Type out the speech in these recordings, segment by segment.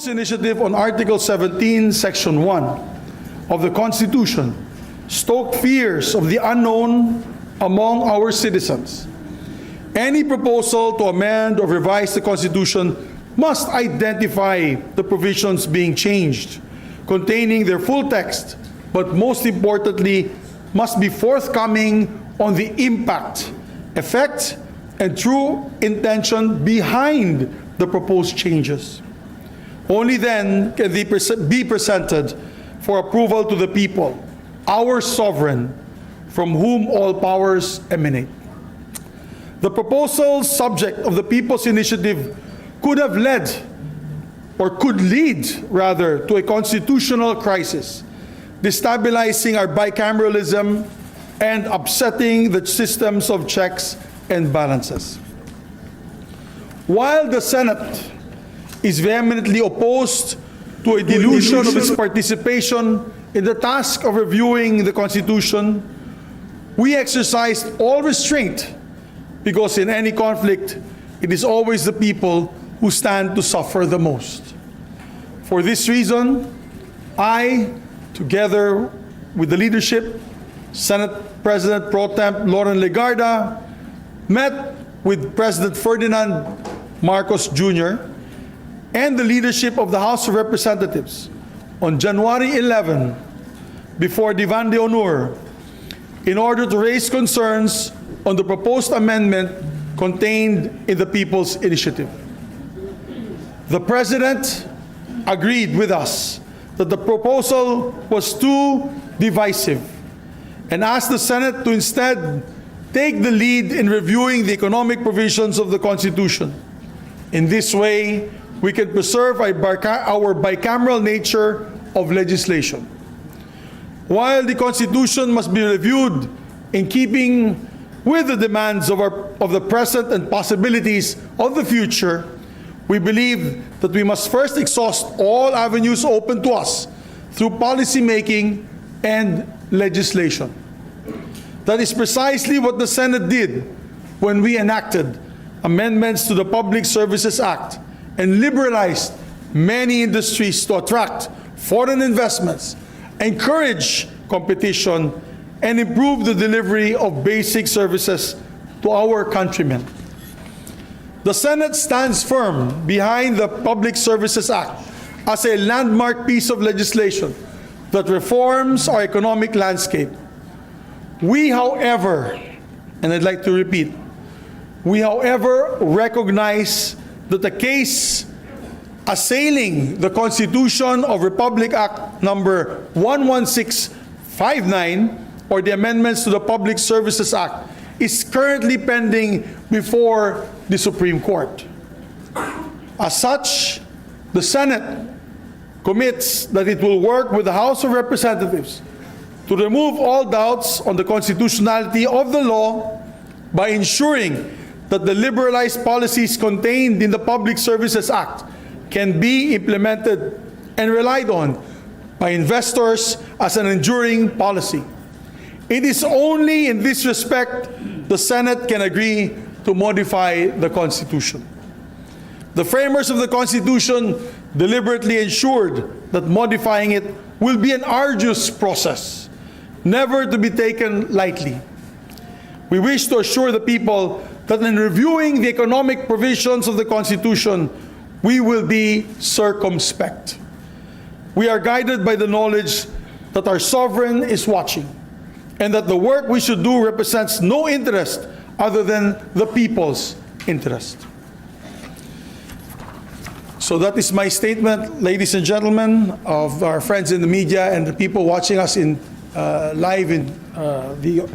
Initiative on Article 17, Section 1 of the Constitution stoked fears of the unknown among our citizens. Any proposal to amend or revise the Constitution must identify the provisions being changed, containing their full text, but most importantly, must be forthcoming on the impact, effect, and true intention behind the proposed changes. Only then can they be presented for approval to the people, our sovereign, from whom all powers emanate. The proposal subject of the People's Initiative could have led, or could lead, rather, to a constitutional crisis, destabilizing our bicameralism and upsetting the systems of checks and balances. While the Senate is vehemently opposed to a dilution of its participation in the task of reviewing the Constitution, we exercised all restraint because in any conflict, it is always the people who stand to suffer the most. For this reason, I, together with the leadership, Senate President Pro Temp Loren Legarda, met with President Ferdinand Marcos Jr., and the leadership of the House of Representatives on January 11 before Divan de Honor in order to raise concerns on the proposed amendment contained in the People's Initiative. The President agreed with us that the proposal was too divisive and asked the Senate to instead take the lead in reviewing the economic provisions of the Constitution. In this way, we can preserve our bicameral nature of legislation. While the Constitution must be reviewed in keeping with the demands of the present and possibilities of the future, we believe that we must first exhaust all avenues open to us through policy making and legislation. That is precisely what the Senate did when we enacted amendments to the Public Services Act and liberalized many industries to attract foreign investments, encourage competition, and improve the delivery of basic services to our countrymen. The Senate stands firm behind the Public Services Act as a landmark piece of legislation that reforms our economic landscape. We, however, and I'd like to repeat, we, however, recognize that the case assailing the Constitution of Republic Act number 11659 or the amendments to the Public Services Act is currently pending before the Supreme Court. As such, the Senate commits that it will work with the House of Representatives to remove all doubts on the constitutionality of the law by ensuring that the liberalized policies contained in the Public Services Act can be implemented and relied on by investors as an enduring policy. It is only in this respect the Senate can agree to modify the Constitution. The framers of the Constitution deliberately ensured that modifying it will be an arduous process, never to be taken lightly. We wish to assure the people that in reviewing the economic provisions of the Constitution, we will be circumspect. We are guided by the knowledge that our sovereign is watching and that the work we should do represents no interest other than the people's interest. So that is my statement, ladies and gentlemen, of our friends in the media and the people watching us in live in the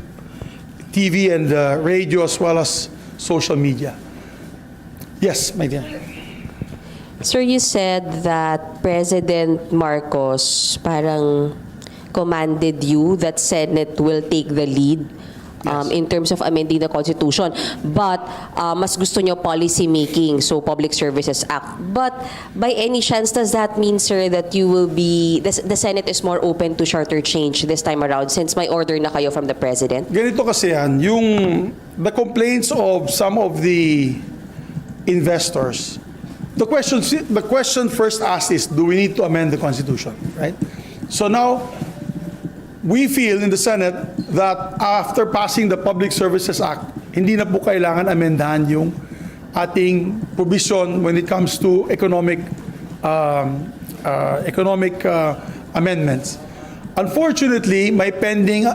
TV and radio as well as social media. Yes, my dear. Sir, you said that President Marcos parang commanded you that Senate will take the lead in terms of amending the Constitution. But mas gusto nyo policy making, so Public Services Act. But by any chance, does that mean, sir, that you will be, the Senate is more open to charter change this time around since may order na kayo from the President? Ganito kasi yan, the complaints of some of the investors the question first asked is, do we need to amend the Constitution, right? So now, we feel in the Senate that after passing the Public Services Act, hindi na po kailangan amendahan yung ating provision when it comes to economic amendments. Unfortunately, may pending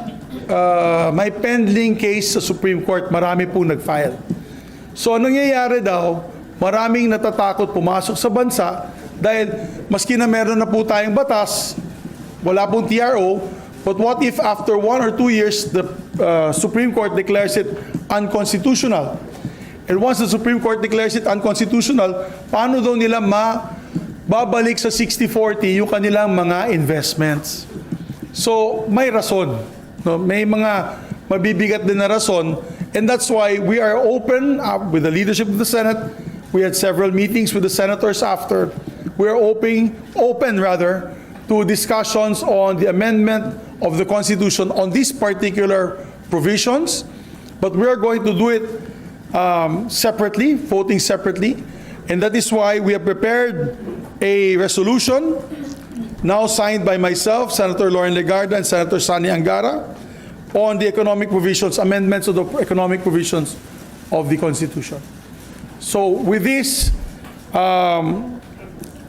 case sa Supreme Court, marami pong nag-file. So anong nangyayari daw, maraming natatakot pumasok sa bansa dahil maski na meron na po tayong batas, wala pong TRO, but what if after 1 or 2 years, the Supreme Court declares it unconstitutional? And once the Supreme Court declares it unconstitutional, paano daw nila babalik sa 60-40 yung kanilang mga investments? So, may rason. No? May mga mabibigat din na rason. And that's why we are open with the leadership of the Senate. We had several meetings with the senators after. We are open to discussions on the amendment of the Constitution on these particular provisions. But we are going to do it separately, voting separately. And that is why we have prepared a resolution now signed by myself, Senator Lauren Legarda, and Senator Sani Angara on the economic provisions, amendments of the economic provisions of the Constitution. So with this,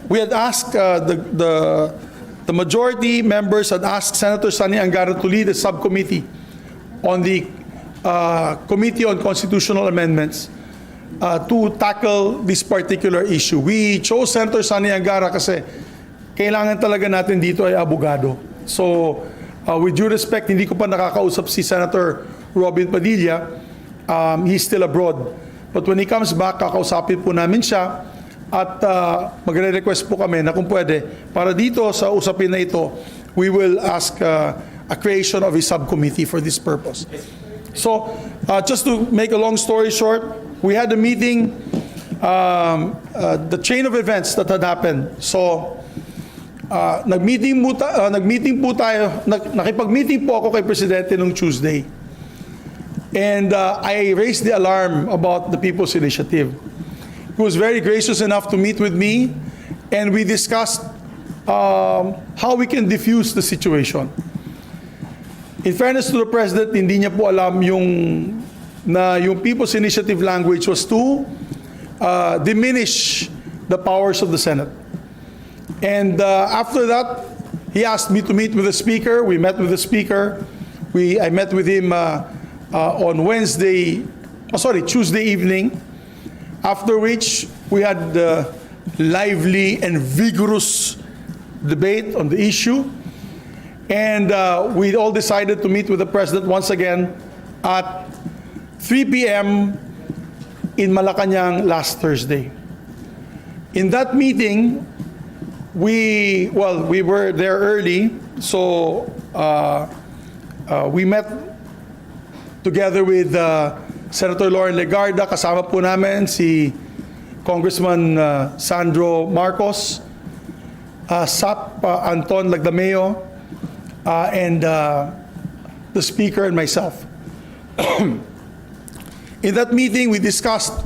we had asked the majority members had asked Senator Sani Angara to lead a subcommittee on the Committee on Constitutional Amendments to tackle this particular issue. We chose Senator Sani Angara kasi kailangan talaga natin dito ay abogado. So, with due respect, hindi ko pa nakakausap si Senator Robin Padilla. He's still abroad. But when he comes back, kakausapin po namin siya at magre-request po kami na kung pwede, para dito sa usapin na ito, we will ask a creation of a subcommittee for this purpose. So, just to make a long story short, we had a meeting, the chain of events that had happened. So, nakipag-meeting po ako kay Presidente nung Tuesday. And I raised the alarm about the People's Initiative. He was very gracious enough to meet with me, and we discussed how we can diffuse the situation. In fairness to the President, hindi niya po alam yung People's Initiative language was to diminish the powers of the Senate. And after that, he asked me to meet with the Speaker. We met with the Speaker. I met with him on Tuesday evening, after which we had lively and vigorous debate on the issue. And we all decided to meet with the President once again at 3 p.m. in Malacanang last Thursday. In that meeting, we were there early, so we met together with Senator Lauren Legarda. Kasama po namin si Congressman Sandro Marcos, Sap Anton Lagdameo, and the Speaker and myself. In that meeting, we discussed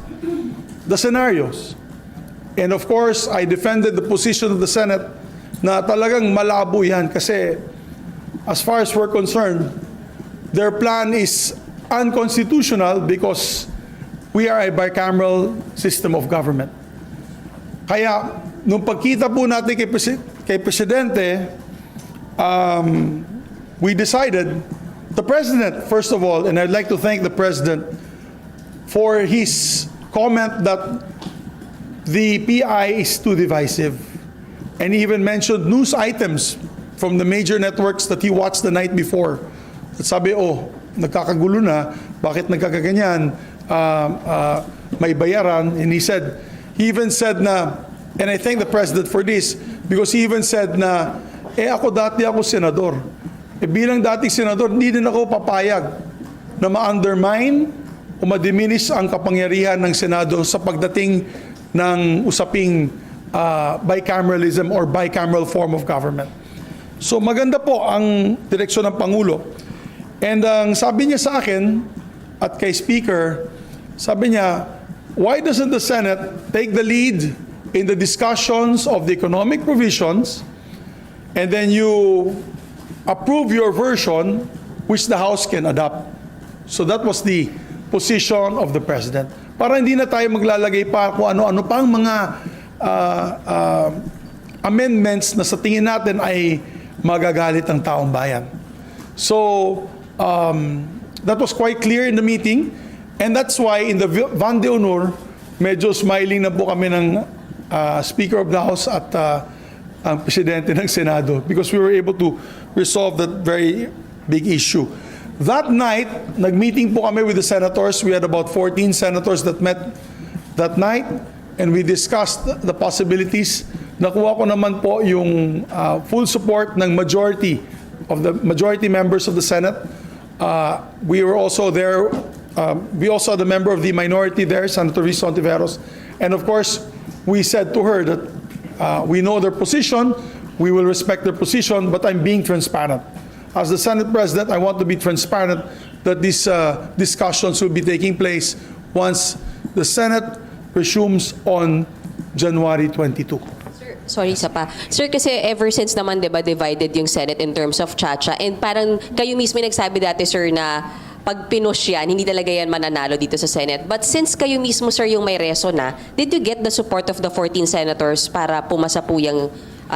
the scenarios. And of course, I defended the position of the Senate na talagang malabo yan kasi as far as we're concerned, their plan is unconstitutional because we are a bicameral system of government. Kaya, nung pagkita po natin kay Presidente, we decided, the President, first of all, and I'd like to thank the President for his comment that the PI is too divisive. And he even mentioned news items from the major networks that he watched the night before. At sabi, nagkakagulo na, bakit nagkakaganyan, may bayaran. And he even said na, and I thank the President for this, because he even said na, dati ako senador. Bilang dating senador, hindi din ako papayag na ma-undermine o ma-diminish ang kapangyarihan ng Senado sa pagdating ng usaping bicameralism or bicameral form of government. So maganda po ang direksyon ng Pangulo. And ang sabi niya sa akin at kay Speaker, sabi niya, why doesn't the Senate take the lead in the discussions of the economic provisions, and then you approve your version, which the House can adopt. So that was the position of the President. Para hindi na tayo maglalagay pa kung ano-ano pang mga amendments na sa tingin natin ay magagalit ang taong bayan. So, that was quite clear in the meeting, and that's why in the Van de Honor, medyo smiling na po kami ng Speaker of the House at ang Presidente ng Senado, because we were able to resolve that very big issue. That night, nag-meeting po kami with the senators. We had about 14 senators that met that night, and we discussed the possibilities. Nakuha ko naman po yung full support ng majority members of the Senate. We were also there. We also had a member of the minority there, Senator Risa Ontiveros, and of course, we said to her that we know their position, we will respect their position, but I'm being transparent. As the Senate President, I want to be transparent that these discussions will be taking place once the Senate resumes on January 22. Sorry, isa pa. Sir, kasi ever since naman, di ba, divided yung Senate in terms of Chacha, and parang kayo mismo nagsabi dati, sir, na pag pinush yan, hindi talaga yan mananalo dito sa Senate. But since kayo mismo, sir, yung may reso na, did you get the support of the 14 senators para pumasa po yung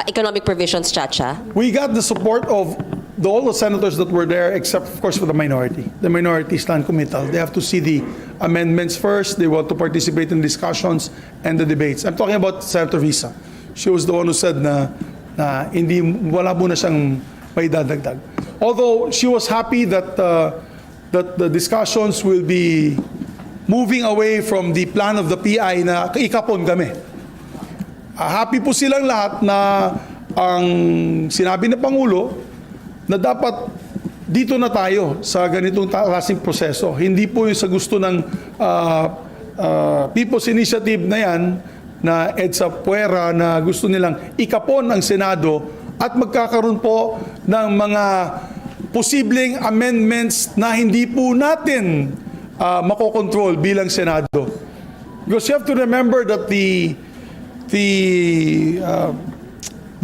economic provisions, Chacha? We got the support of all the senators that were there, except, of course, for the minority. The minority is non-committal. They have to see the amendments first. They want to participate in discussions and the debates. I'm talking about Senator Risa. She was the one who said na hindi, wala muna siyang may dadagdag. Although she was happy that the discussions will be moving away from the plan of the PI na ikapon kami. Happy po silang lahat na ang sinabi ng Pangulo na dapat dito na tayo sa ganitong klaseng proseso. Hindi po yung sa gusto ng People's Initiative na yan, na EDSA Puera, na gusto nilang ikapon ang Senado at magkakaroon po ng mga posibleng amendments na hindi po natin makokontrol bilang Senado. Because you have to remember that the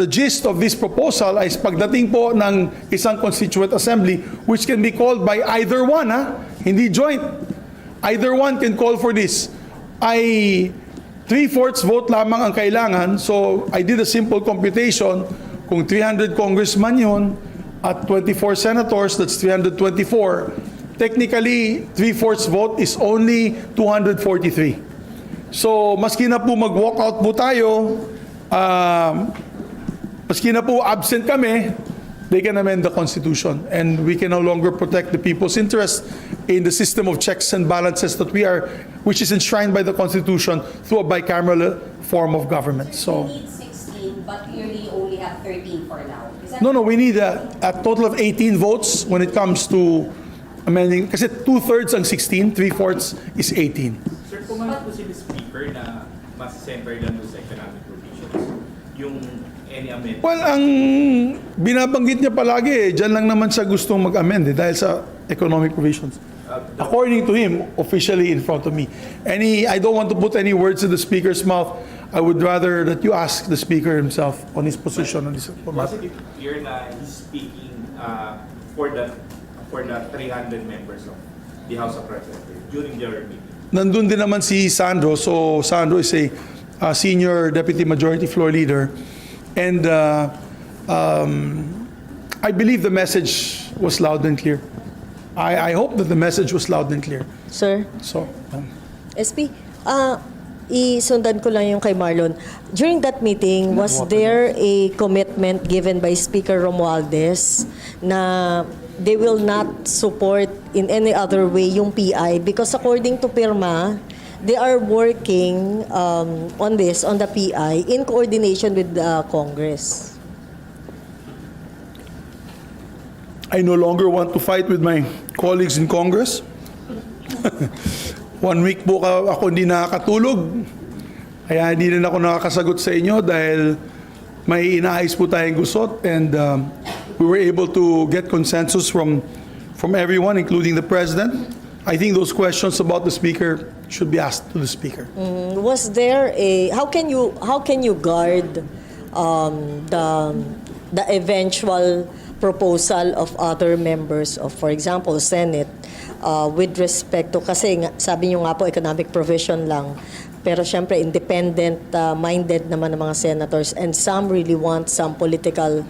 gist of this proposal is pagdating po ng isang constituent assembly, which can be called by either one, hindi joint. Either one can call for this. Ay 3/4 vote lamang ang kailangan. So I did a simple computation. Kung 300 congressman yun at 24 senators, that's 324. Technically, 3/4 vote is only 243. So maski na po mag-walk out po tayo, maski na po absent kami, they can amend the Constitution, and we can no longer protect the people's interest in the system of checks and balances that we are, which is enshrined by the Constitution through a bicameral form of government. So, You need 16, but you really only have 13 for now. no, we need a total of 18 votes when it comes to amending, kasi 2/3 ang 16, 3/4 is 18. Sir, pumayag po si Speaker na mas-center lang sa economic provisions yung any amendment. Well, ang binabanggit niya palagi, dyan lang naman siya gustong mag-amend dahil sa economic provisions. According to him, officially in front of me. I don't want to put any words in the Speaker's mouth. I would rather that you ask the Speaker himself on his position on this matter. Was it clear na he's speaking for the 300 members of the House of Representatives during their meeting? Nandun din naman si Sandro. So Sandro is a senior deputy majority floor leader. And I believe the message was loud and clear. I hope that the message was loud and clear. Sir, So, SP, isundan ko lang yung kay Marlon. During that meeting, was there a commitment given by Speaker Romualdez na they will not support in any other way yung PI? Because according to Pirma, they are working on this, on the PI, in coordination with the Congress. I no longer want to fight with my colleagues in Congress. 1 week po ako hindi nakakatulog. Kaya hindi rin ako nakakasagot sa inyo dahil may inaayos po tayong gusot, and we were able to get consensus from everyone, including the President. I think those questions about the Speaker should be asked to the Speaker. Was there a how can you guard the eventual proposal of other members of, for example, Senate with respect to, kasi sabi nyo nga po economic provision lang, pero syempre independent minded naman ng mga senators, and some really want some political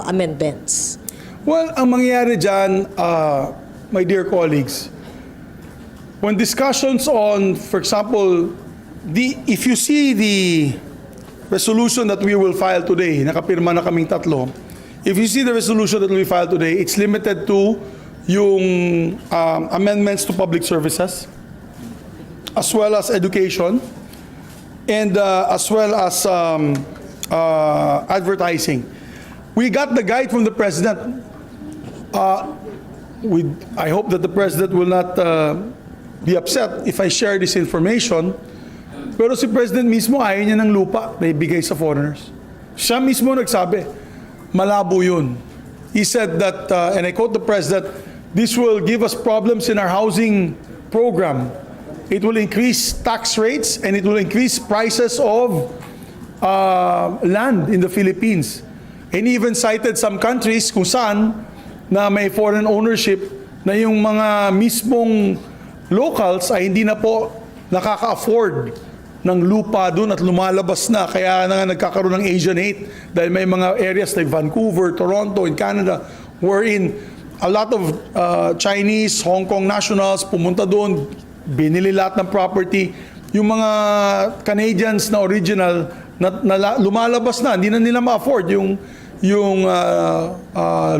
amendments. Well, ang mangyayari dyan, my dear colleagues, when discussions on, for example, if you see the resolution that we will file today, nakapirma na kaming tatlo, if you see the resolution that we file today, it's limited to yung amendments to public services, as well as education, and as well as advertising. We got the guide from the President. I hope that the President will not be upset if I share this information. Pero si President mismo, ayaw niya ng lupa na ibigay sa foreigners. Siya mismo nagsabi, malabo yun. He said that, and I quote the President, this will give us problems in our housing program. It will increase tax rates and it will increase prices of land in the Philippines. And even cited some countries kung saan na may foreign ownership na yung mga mismong locals ay hindi na po nakaka-afford ng lupa doon at lumalabas na. Kaya na nga nagkakaroon ng Asian hate dahil may mga areas like Vancouver, Toronto, in Canada, wherein a lot of Chinese, Hong Kong nationals pumunta doon, binili lahat ng property. Yung mga Canadians na original na lumalabas na, hindi na nila ma-afford yung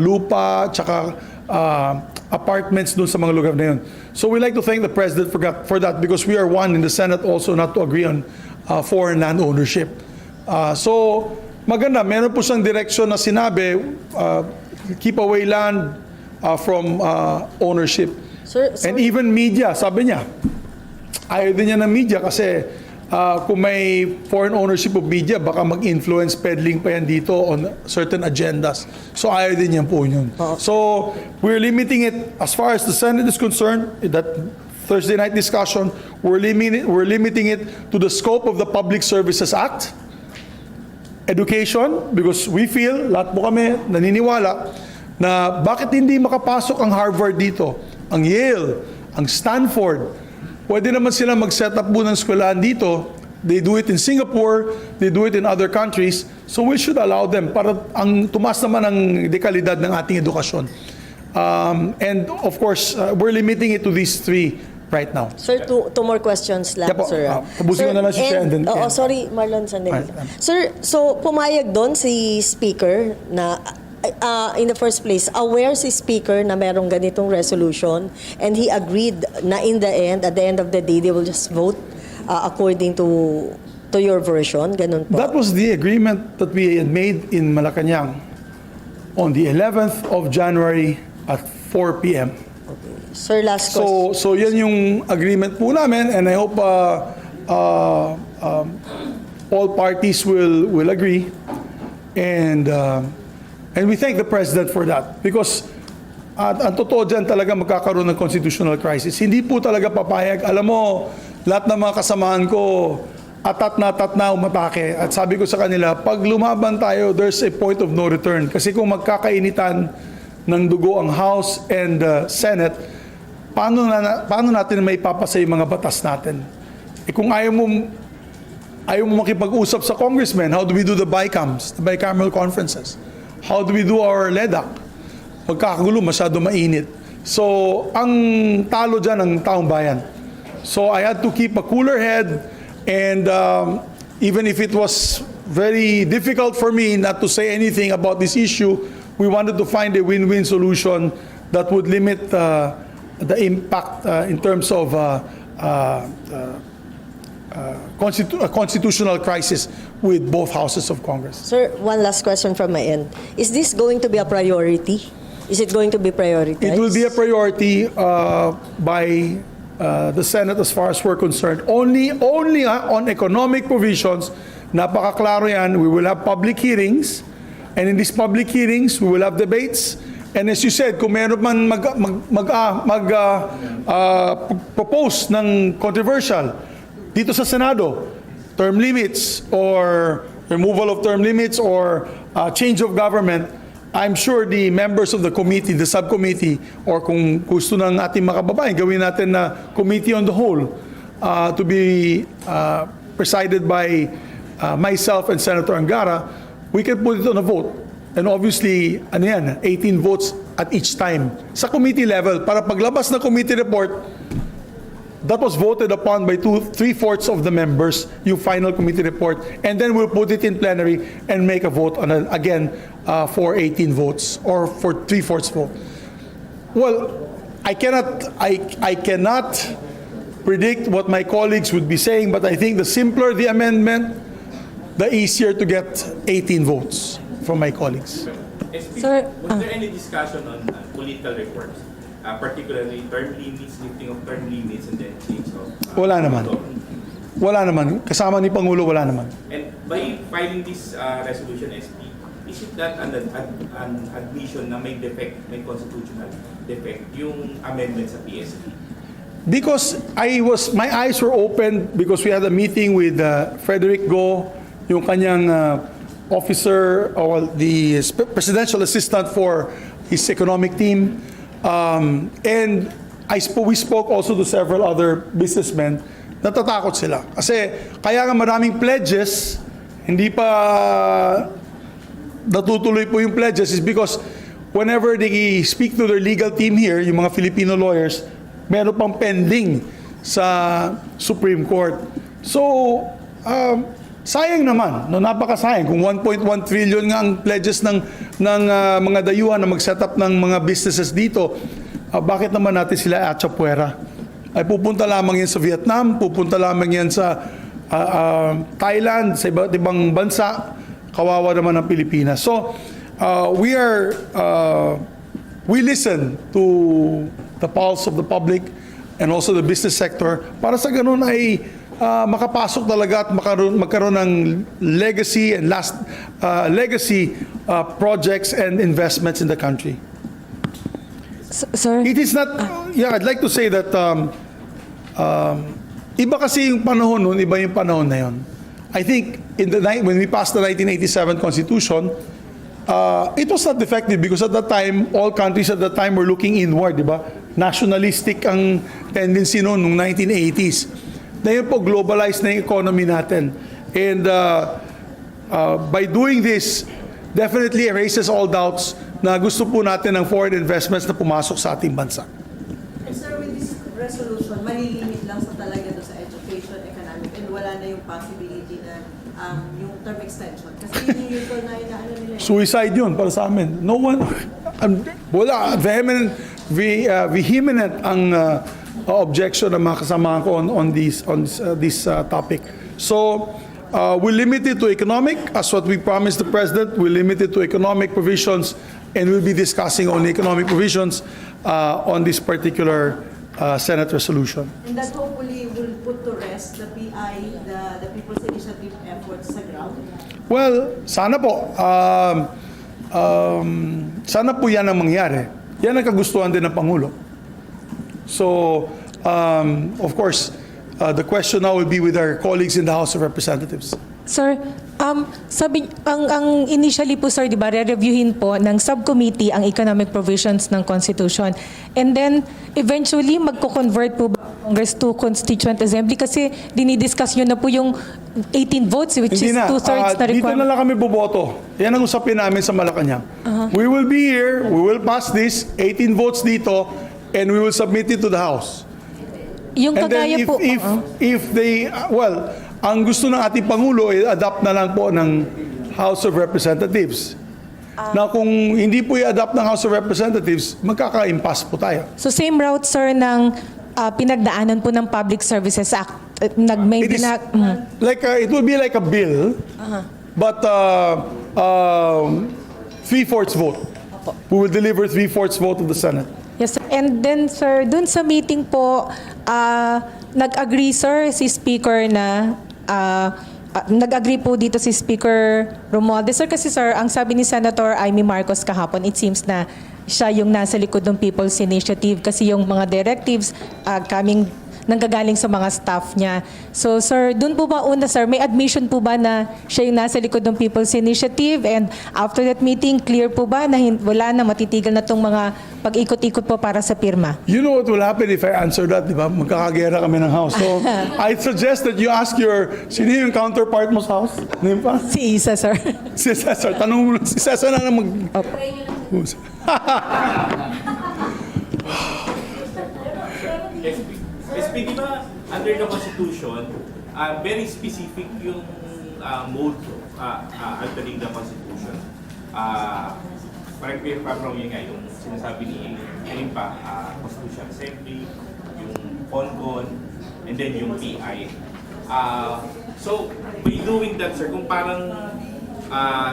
lupa tsaka apartments doon sa mga lugar na yun. So we like to thank the President for that because we are one in the Senate also not to agree on foreign land ownership. So maganda, meron po siyang direksyon na sinabi, keep away land from ownership. Sir, And even media, sabi niya, ayaw din niya ng media kasi kung may foreign ownership of media, baka mag-influence peddling pa yan dito on certain agendas. So ayaw din yan po yun. So we're limiting it, as far as the Senate is concerned, that Thursday night discussion, we're limiting it to the scope of the Public Services Act, education, because we feel, lahat po kami naniniwala, na bakit hindi makapasok ang Harvard dito, ang Yale, ang Stanford. Pwede naman sila mag-set up po ng eskwelahan dito. They do it in Singapore, they do it in other countries. So we should allow them para ang tumas naman ang dekalidad ng ating edukasyon. And of course, we're limiting it to these three right now. Sir, two more questions lang, Yeah po. sir. Tapusin ko na lang si Sharon, then- Oo, sorry, Marlon, sandali. Right. Sir, so pumayag doon si Speaker na in the first place, aware si Speaker na merong ganitong resolution, and he agreed na at the end of the day, they will just vote according to your version, ganun po. That was the agreement that we had made in Malacanang on the 11th of January at 4 p.m. Sir, last question. So yan yung agreement po namin, and I hope all parties will agree, and we thank the President for that because ang totoo dyan talaga magkakaroon ng constitutional crisis. Hindi po talaga papayag. Alam mo, lahat ng mga kasamahan ko atat na umatake. At sabi ko sa kanila, pag lumaban tayo, there's a point of no return. Kasi kung magkakainitan ng dugo ang House and Senate, paano natin may papasa yung mga batas natin? Kung ayaw mo makipag-usap sa congressman, how do we do the BICAMs, the bicameral conferences? How do we do our LEDAC? Magkakagulo, masyado mainit. So, ang talo dyan ang taong bayan. So, I had to keep a cooler head, and even if it was very difficult for me not to say anything about this issue, we wanted to find a win-win solution that would limit the impact in terms of a constitutional crisis with both houses of Congress. Sir, one last question from my end. Is this going to be a priority? Is it going to be prioritized? It will be a priority by the Senate as far as we're concerned. Only on economic provisions, napakaklaro yan, we will have public hearings, and in these public hearings, we will have debates, And as you said, kung meron man propose ng controversial dito sa Senado, term limits or removal of term limits or change of government, I'm sure the members of the committee, the subcommittee, or kung gusto ng ating mga kababayan, gawin natin na committee on the whole to be presided by myself and Senator Angara, we can put it on a vote. And obviously, 18 votes at each time. Sa committee level, para paglabas na committee report, that was voted upon by 3/4 of the members, yung final committee report, and then we'll put it in plenary and make a vote on again for 18 votes or for 3/4 vote. Well, I cannot predict what my colleagues would be saying, but I think the simpler the amendment, the easier to get 18 votes from my colleagues. Sir, Was there any discussion on political reforms, particularly term limits, lifting of term limits, and then change of... Wala naman. Wala naman. Kasama ni Pangulo, wala naman. And by filing this resolution, SP, is it that an admission na may defect, may constitutional defect, yung amendment sa PSP? Because my eyes were open because we had a meeting with Frederick Go, yung kanyang officer or the presidential assistant for his economic team. And we spoke also to several other businessmen. Natatakot sila. Kasi kaya nga maraming pledges, hindi pa natutuloy po yung pledges is because whenever they speak to their legal team here, yung mga Filipino lawyers, meron pang pending sa Supreme Court. So, sayang naman, no, napakasayang. Kung 1.1 trillion nga ang pledges ng mga dayuhan na mag-set up ng mga businesses dito, bakit naman natin sila atsapuera? Ay pupunta lamang yan sa Vietnam, pupunta lamang yan sa Thailand, sa iba't ibang bansa, kawawa naman ang Pilipinas. So, we listen to the pulse of the public and also the business sector para sa ganun ay makapasok talaga at magkaroon ng legacy and legacy projects and investments in the country. sir, It is not, I'd like to say that iba kasi yung panahon nun, iba yung panahon na yun. I think when we passed the 1987 Constitution, it was not defective because at that time, all countries at that time were looking inward, di ba? Nationalistic ang tendency noon, nung 1980s. Ngayon po, globalized na yung economy natin. And by doing this, definitely erases all doubts na gusto po natin ng foreign investments na pumasok sa ating bansa. And sir, with this resolution, malilimit lang sa talaga doon sa education, economic, and wala na yung possibility na yung term extension. Kasi yun yung usual na inaano nila. Suicide yun para sa amin. No one, wala, vehement ang objection ng mga kasamahan ko on this topic. So, we limit it to economic, as what we promised the President. We limit it to economic provisions, and we'll be discussing on economic provisions on this particular Senate resolution. And that hopefully will put to rest the PI, the People's Initiative efforts sa ground. Well, sana po. Sana po yan ang mangyari. Yan ang kagustuhan din ng Pangulo. So, of course, the question now will be with our colleagues in the House of Representatives. Sir, sabi ang initially po sir, 'di ba, re-reviewin po ng subcommittee ang economic provisions ng Constitution. And then eventually magko-convert po ba Congress to Constituent Assembly kasi dinidiscuss niyo na po yung 18 votes which Hindi is na. 2/3 na Dito na requirement. lang kami boboto. Yan ang usapin namin sa Malacanang. We will be here, we will pass this, 18 votes dito, and we will submit it to the House. Yung And then kagaya po. if they, ang gusto ng ating Pangulo ay adapt na lang po ng House of Representatives. Na kung hindi po i-adapt ng House of Representatives, magkaka-impasse po tayo. So same route sir ng pinagdaanan po ng Public Services Act. Nag-may It is it will be like a bill, but 3/4 vote. We will deliver 3/4 vote of the Senate. Yes, sir. And then, sir, dun sa meeting po, nag-agree, sir, si Speaker na, nag-agree po dito si Speaker Romualdez. Sir, kasi sir, ang sabi ni Senator Amy Marcos kahapon, it seems na siya yung nasa likod ng People's Initiative kasi yung mga directives nanggagaling sa mga staff niya. So sir, dun po ba una sir, may admission po ba na siya yung nasa likod ng People's Initiative, and after that meeting, clear po ba na wala na, matitigil na tong mga pag-ikot-ikot po para sa pirma? You know what will happen if I answer that, di ba? Magkakagera kami ng House. So, I suggest that you ask sino yung counterpart mo sa House? Name pa? Si Isa sir. Si Cesar. Tanong mo, si Cesar na mag... SP, di ba, under the Constitution, very specific yung mode altering the Constitution. Correct me if I'm wrong, yun nga, yung sinasabi ni Constitution Assembly, yung CONCON, and then yung PI. So, by doing that, sir, kung parang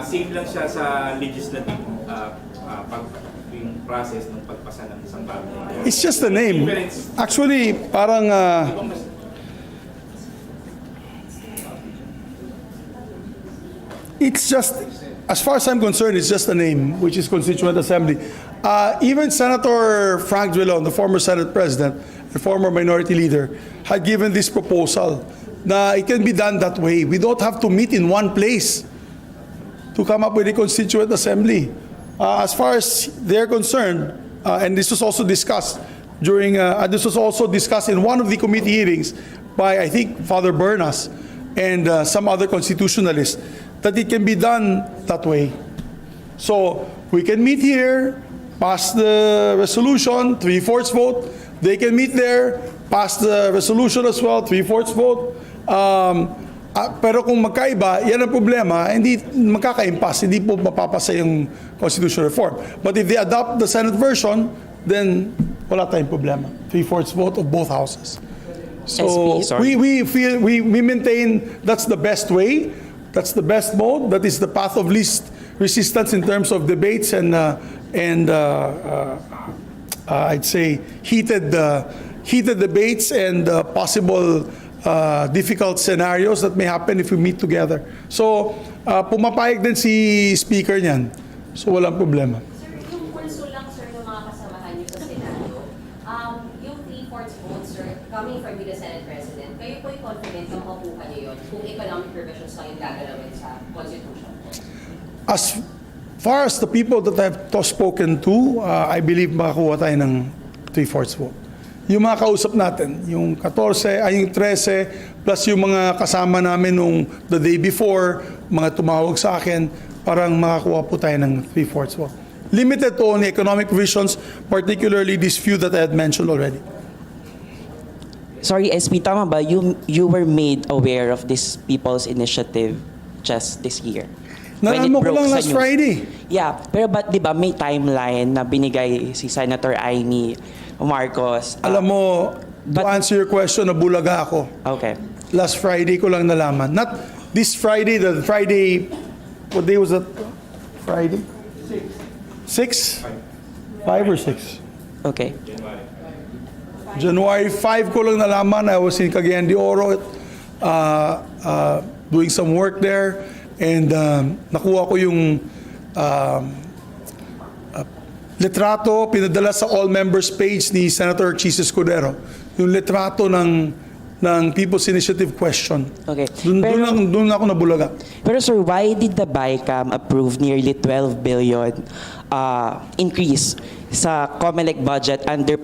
same lang siya sa legislative yung process ng pagpasa ng isang bagay. It's just a name. Actually, parang... it's just, as far as I'm concerned, it's just a name, which is Constituent Assembly. Even Senator Frank Drilon, the former Senate President, the former Minority Leader, had given this proposal na it can be done that way. We don't have to meet in one place to come up with a Constituent Assembly. As far as they're concerned, and this was also discussed in one of the committee hearings by, I think, Father Bernas and some other constitutionalists, that it can be done that way. So we can meet here, pass the resolution, 3/4 vote. They can meet there, pass the resolution as well, 3/4 vote. Pero kung magkaiba, yan ang problema, hindi magkaka-impasse, hindi po mapapasa yung constitutional reform. But if they adopt the Senate version, then wala tayong problema. 3/4 vote of both houses. So we feel, we maintain that's the best way, that's the best mode, that is the path of least resistance in terms of debates and I'd say heated debates and possible difficult scenarios that may happen if we meet together. So, pumapayag din si Speaker niyan. So, walang problema. Sir, yung pulso lang, sir, ng mga kasamahan niyo sa Senado, yung 3/4 votes, sir, coming from the Senate President, kayo po yung confident na makuha niyo yun kung economic provisions lang yung gagalawin sa Constitution? As far as the people that I've spoken to, I believe makakuha tayo ng 3/4 vote. Yung mga kausap natin, yung 13, plus yung mga kasama namin nung the day before, mga tumawag sa akin, parang makakuha po tayo ng 3/4 vote. Limited to only economic provisions, particularly these few that I had mentioned already. Sorry, SP, tama ba? You were made aware of this People's Initiative just this year? Nalaman mo ko lang last Friday. Yeah, pero ba't di ba may timeline na binigay si Senator Amy Marcos? Alam mo, to answer your question, nabulaga ako. Okay. Last Friday ko lang nalaman. Not this Friday, the Friday, what day was that? Friday? 6? 5 or 6? Okay. January 5 ko lang nalaman. I was in Cagayan de Oro doing some work there. And nakuha ko yung litrato, pinadala sa all members page ni Senator Chis Escudero. Yung litrato ng People's Initiative question. Okay. Doon ako nabulaga. Pero sir, why did the BICAM approve nearly 12 billion increase sa COMELEC budget under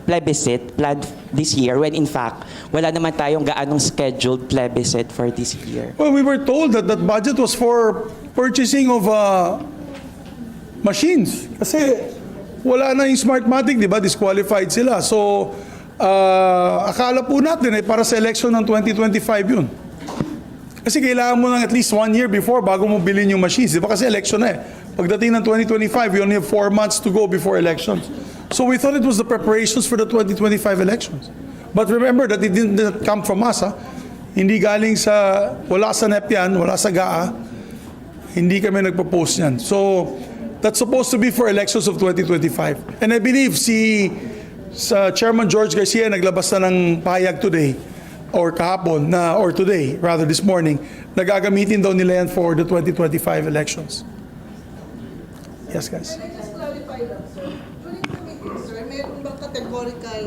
plebiscite planned this year when in fact wala naman tayong gaanong scheduled plebiscite for this year? Well, we were told that that budget was for purchasing of machines. Kasi wala na yung Smartmatic, di ba? Disqualified sila. So, akala po natin para sa election ng 2025 yun. Kasi kailangan mo ng at least 1 year before bago mo bilhin yung machines. Di ba? Kasi election na eh. Pagdating ng 2025, we only have 4 months to go before elections. So we thought it was the preparations for the 2025 elections. But remember that it didn't come from us. Hindi galing wala sa NEP yan, wala sa GAA. Hindi kami nagpo-post yan. So that's supposed to be for elections of 2025. And I believe sa Chairman George Garcia naglabas na ng pahayag today or kahapon or today, rather this morning, nagagamitin daw nila yan for the 2025 elections. Yes, guys. Can I just clarify lang, sir. During the meeting, sir, meron bang categorical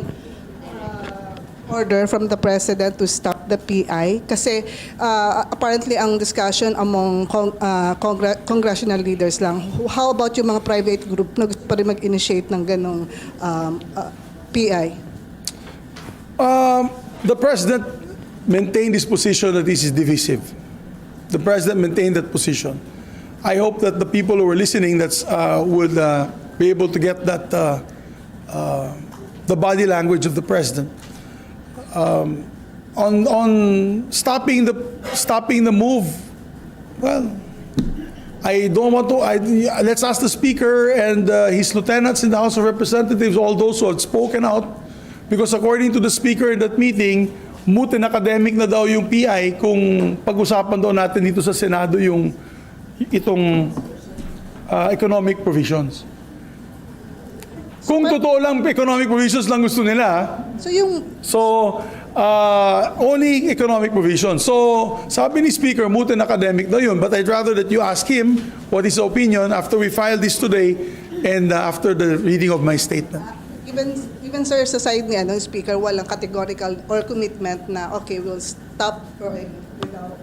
order from the President to stop the PI? Kasi apparently ang discussion among congressional leaders lang. How about yung mga private group na gusto pa rin mag-initiate ng ganong PI? The President maintained his position that this is divisive. The President maintained that position. I hope that the people who are listening would be able to get that the body language of the President. On stopping the move, well, I don't want to. Let's ask the Speaker and his lieutenants in the House of Representatives, all those who have spoken out, because according to the Speaker in that meeting, moot and academic na daw yung PI kung pag-usapan daw natin dito sa Senado itong economic provisions. Kung totoo lang economic provisions lang gusto nila, only economic provisions. So sabi ni Speaker, moot and academic daw yun, but I'd rather that you ask him what his opinion after we file this today and after the reading of my statement. Even sir, sa side ni Speaker, walang categorical or commitment na, okay, we'll stop without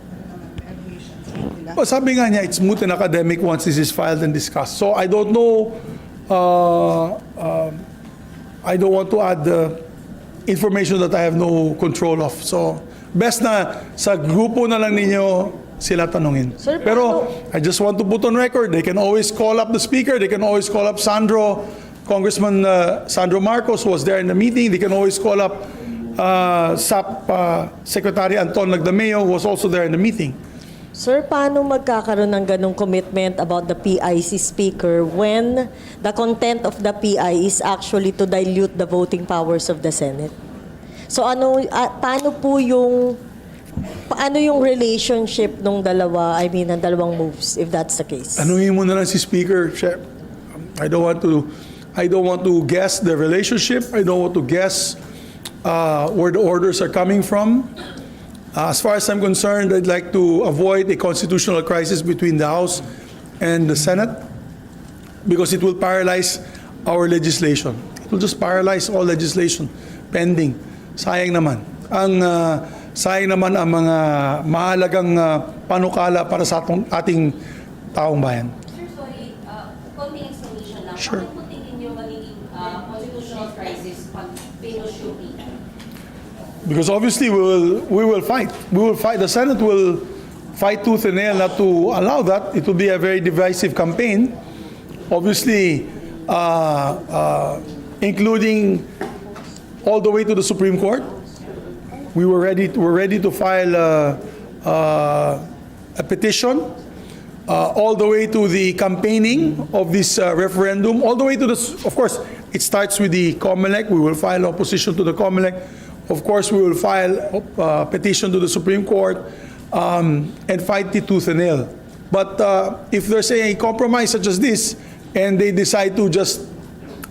admissions. Well, sabi nga niya, it's moot and academic once this is filed and discussed. So I don't know, I don't want to add information that I have no control of. So best na sa grupo na lang ninyo sila tanungin. Sir, Pero I just want to put on record, they can always call up the Speaker, they can always call up Congressman Sandro Marcos was there in the meeting. They can always call up SAP Secretary Anton Lagdameo, who was also there in the meeting. Sir, paano magkakaroon ng ganong commitment about the PI si Speaker when the content of the PI is actually to dilute the voting powers of the Senate? So paano yung relationship ng ng dalawang moves, if that's the case? Anuhin mo na lang si Speaker. I don't want to guess the relationship. I don't want to guess where the orders are coming from. As far as I'm concerned, I'd like to avoid a constitutional crisis between the House and the Senate because it will paralyze our legislation. It will just paralyze all legislation pending. Sayang naman. Sayang naman ang mga mahalagang panukala para sa ating taong bayan. Sir, sorry, konting explanation lang. Sure. Bakit po tingin niyo magiging constitutional crisis pag pinush yung PI? Because obviously we will fight. We will fight. The Senate will fight tooth and nail not to allow that. It will be a very divisive campaign. Obviously, including all the way to the Supreme Court. We're ready to file a petition all the way to the campaigning of this referendum, all the way to of course, it starts with the COMELEC. We will file opposition to the COMELEC. Of course, we will file a petition to the Supreme Court and fight it tooth and nail. But if there's a compromise such as this, and they decide to just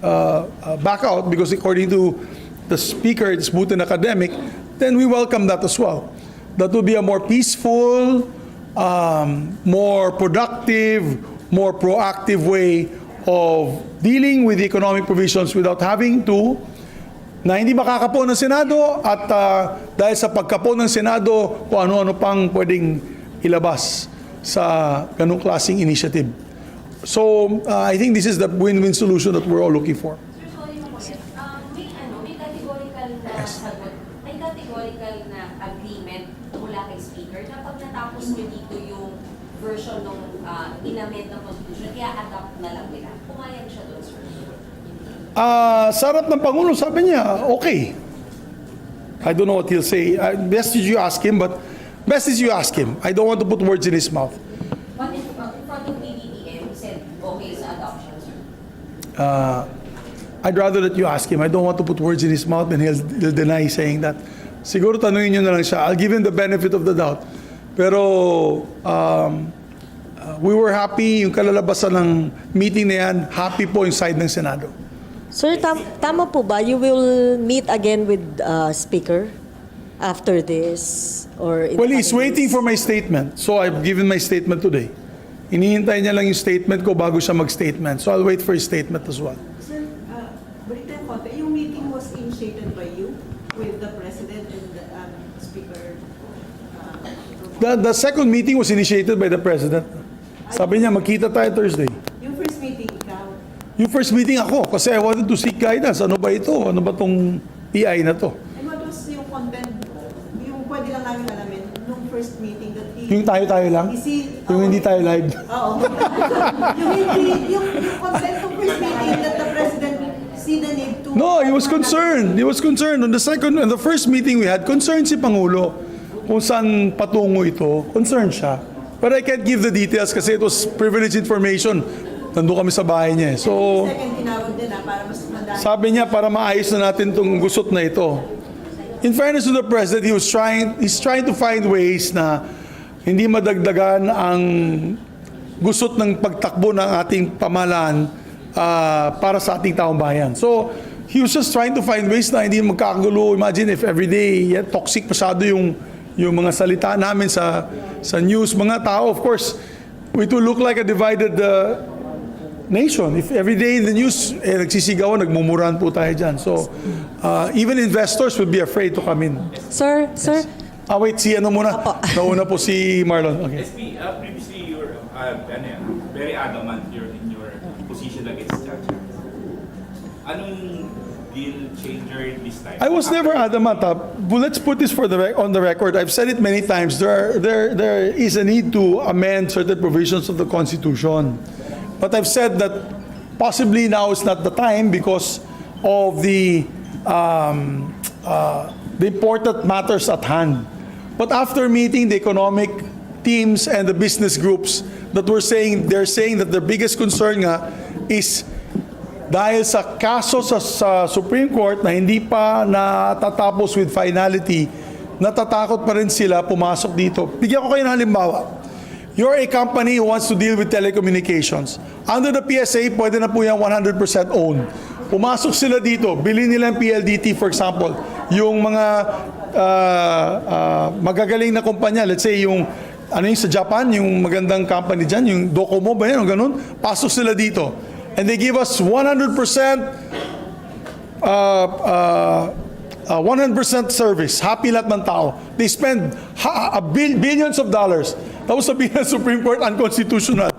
back out because according to the Speaker, it's moot and academic, then we welcome that as well. That will be a more peaceful, more productive, more proactive way of dealing with the economic provisions without having to na hindi makakapon ng Senado at dahil sa pagkapon ng Senado kung ano-ano pang pwedeng ilabas sa ganung klaseng initiative. So, I think this is the win-win solution that we're all looking for. Sir, sorry mo kasi, may categorical na sagot, may categorical na agreement mula kay Speaker na pag natapos nyo dito yung version ng inamend na Constitution, kaya adapt na lang nila. Pumayag siya doon, sir. Sa harap ng Pangulo, sabi niya, okay. I don't know what he'll say. Best is you ask him, but best is you ask him. I don't want to put words in his mouth. But in front of PBBM, he said, okay sa adoption, sir. I'd rather that you ask him. I don't want to put words in his mouth and he'll deny saying that. Siguro tanungin niyo na lang siya. I'll give him the benefit of the doubt. Pero we were happy, yung kalalabasan ng meeting na yan, happy po yung side ng Senado. Sir, tama po ba? You will meet again with Speaker after this? Or Well, he's waiting for my statement. So I've given my statement today. Hinihintay niya lang yung statement ko bago siya mag-statement. So I'll wait for his statement as well. Sir, balita yung konti, yung meeting was initiated by you with the President and the Speaker? The second meeting was initiated by the President. Sabi niya, magkita tayo Thursday. Yung first meeting, ikaw? Yung first meeting ako, kasi I wanted to seek guidance. Ano ba ito? Ano ba tong PI na to? And what was yung content, yung pwede lang namin alamin, nung first meeting that he... Yung tayo-tayo lang? Yung hindi tayo live? Oo. yung content ng first meeting that the President see the need to... No, he was concerned. He was concerned. On the first meeting we had, concerned si Pangulo kung saan patungo ito. Concerned siya. But I can't give the details kasi it was privileged information. Nandun kami sa bahay niya. So, Second tinawag din para mas madami. sabi niya para maayos na natin itong gusot na ito. In fairness to the President, he's trying to find ways na hindi madagdagan ang gusot ng pagtakbo ng ating pamahalaan para sa ating taong bayan. So, he was just trying to find ways na hindi magkakagulo. Imagine if everyday toxic masyado yung mga salita namin sa news, mga tao, of course, it will look like a divided nation. If every day in the news, nagsisigawan, nagmumuran po tayo dyan. So, even investors would be afraid to come in. Sir, Wait, si ano muna? Nauna po si Marlon. Okay. SP, previously you were very adamant in your position against Chacha. Anong deal changer this time? I was never adamant. But let's put this on the record. I've said it many times. There is a need to amend certain provisions of the Constitution. But I've said that possibly now is not the time because of the important matters at hand. But after meeting the economic teams and the business groups they're saying that their biggest concern nga is dahil sa kaso sa Supreme Court na hindi pa natatapos with finality, natatakot pa rin sila pumasok dito. Bigyan ko kayo ng halimbawa. You're a company who wants to deal with telecommunications. Under the PSA, pwede na po yan 100% owned. Pumasok sila dito, bilhin nila ang PLDT for example, yung mga magagaling na kumpanya, let's say yung sa Japan, yung magandang company dyan, yung Docomo ba yan, o ganun, pasok sila dito. And they give us 100% service. Happy lahat ng tao. They spend billions of dollars. Tapos sabihin ng Supreme Court, unconstitutional.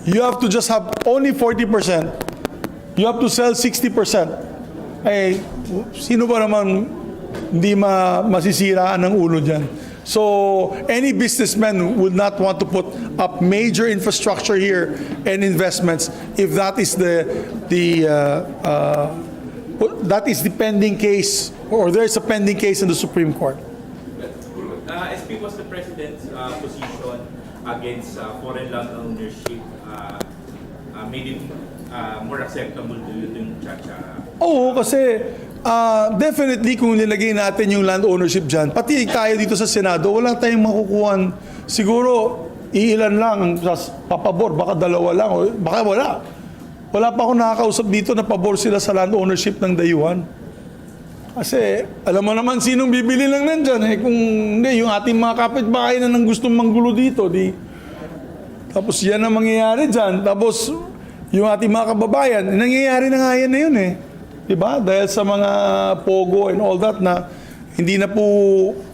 You have to just have only 40%. You have to sell 60%. Eh, sino ba naman hindi masisiraan ng ulo dyan? So, any businessman would not want to put up major infrastructure here and investments if that is the pending case, or there is a pending case in the Supreme Court. SP, was the President's position against foreign land ownership made it more acceptable to you than Chacha? Oo, kasi definitely kung nilagay natin yung land ownership dyan, pati tayo dito sa Senado, wala tayong makukuhan. Siguro, iilan lang ang papabor, baka dalawa lang, o baka wala. Wala pa akong nakakausap dito na pabor sila sa land ownership ng dayuhan. Kasi, alam mo naman sinong bibili lang nandyan. Kung hindi, yung ating mga kapitbahay na nang gustong manggulo dito, tapos yan ang mangyayari dyan. Tapos, yung ating mga kababayan, nangyayari na nga yan na yun Diba? Dahil sa mga pogo and all that na hindi na po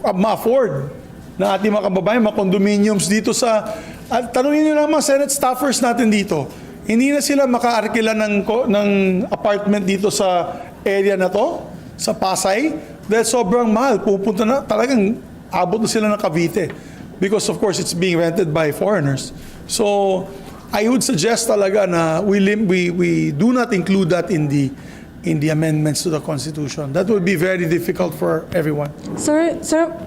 ma-afford ng ating mga kababayan, mga condominiums dito at tanungin nyo lang mga Senate staffers natin dito. Hindi na sila maka-arkila ng apartment dito sa area na to, sa Pasay, dahil sobrang mahal. Pupunta na, talagang abot na sila ng Cavite. Because of course, it's being rented by foreigners. So, I would suggest talaga na we do not include that in the amendments to the Constitution. That would be very difficult for everyone. Sir,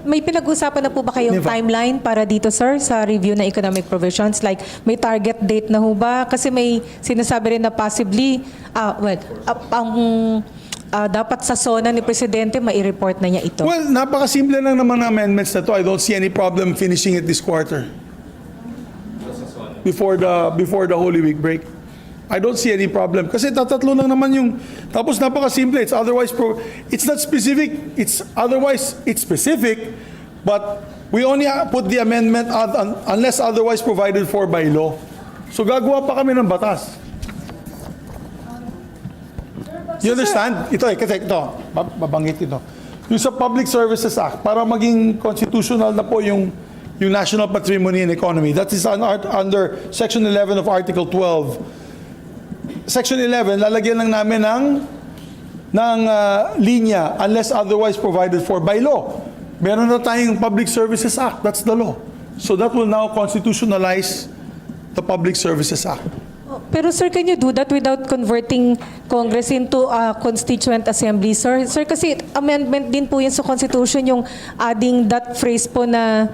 may pinag-usapan na po ba kayong timeline para dito, sir, sa review ng economic provisions? Like, may target date na ho ba? Kasi may sinasabi rin na possibly, dapat sa SONA ni Presidente, mai-report na niya ito. Well, napakasimple lang naman ng amendments na to. I don't see any problem finishing it this quarter. Before the Holy Week break. I don't see any problem. Kasi tatatlo lang naman yung, tapos napakasimple. It's not specific. It's specific, but we only put the amendment unless otherwise provided for by law. So gagawa pa kami ng batas. You understand? Ito kasi ito, babanggit ito. Yung sa Public Services Act, para maging constitutional na po yung national patrimony and economy. That is under Section 11 of Article 12. Section 11, lalagyan lang namin ng linya unless otherwise provided for by law. Meron na tayong Public Services Act. That's the law. So that will now constitutionalize the Public Services Act. Pero sir, can you do that without converting Congress into a constituent assembly, sir? Sir, kasi amendment din po yan sa Constitution, yung adding that phrase po na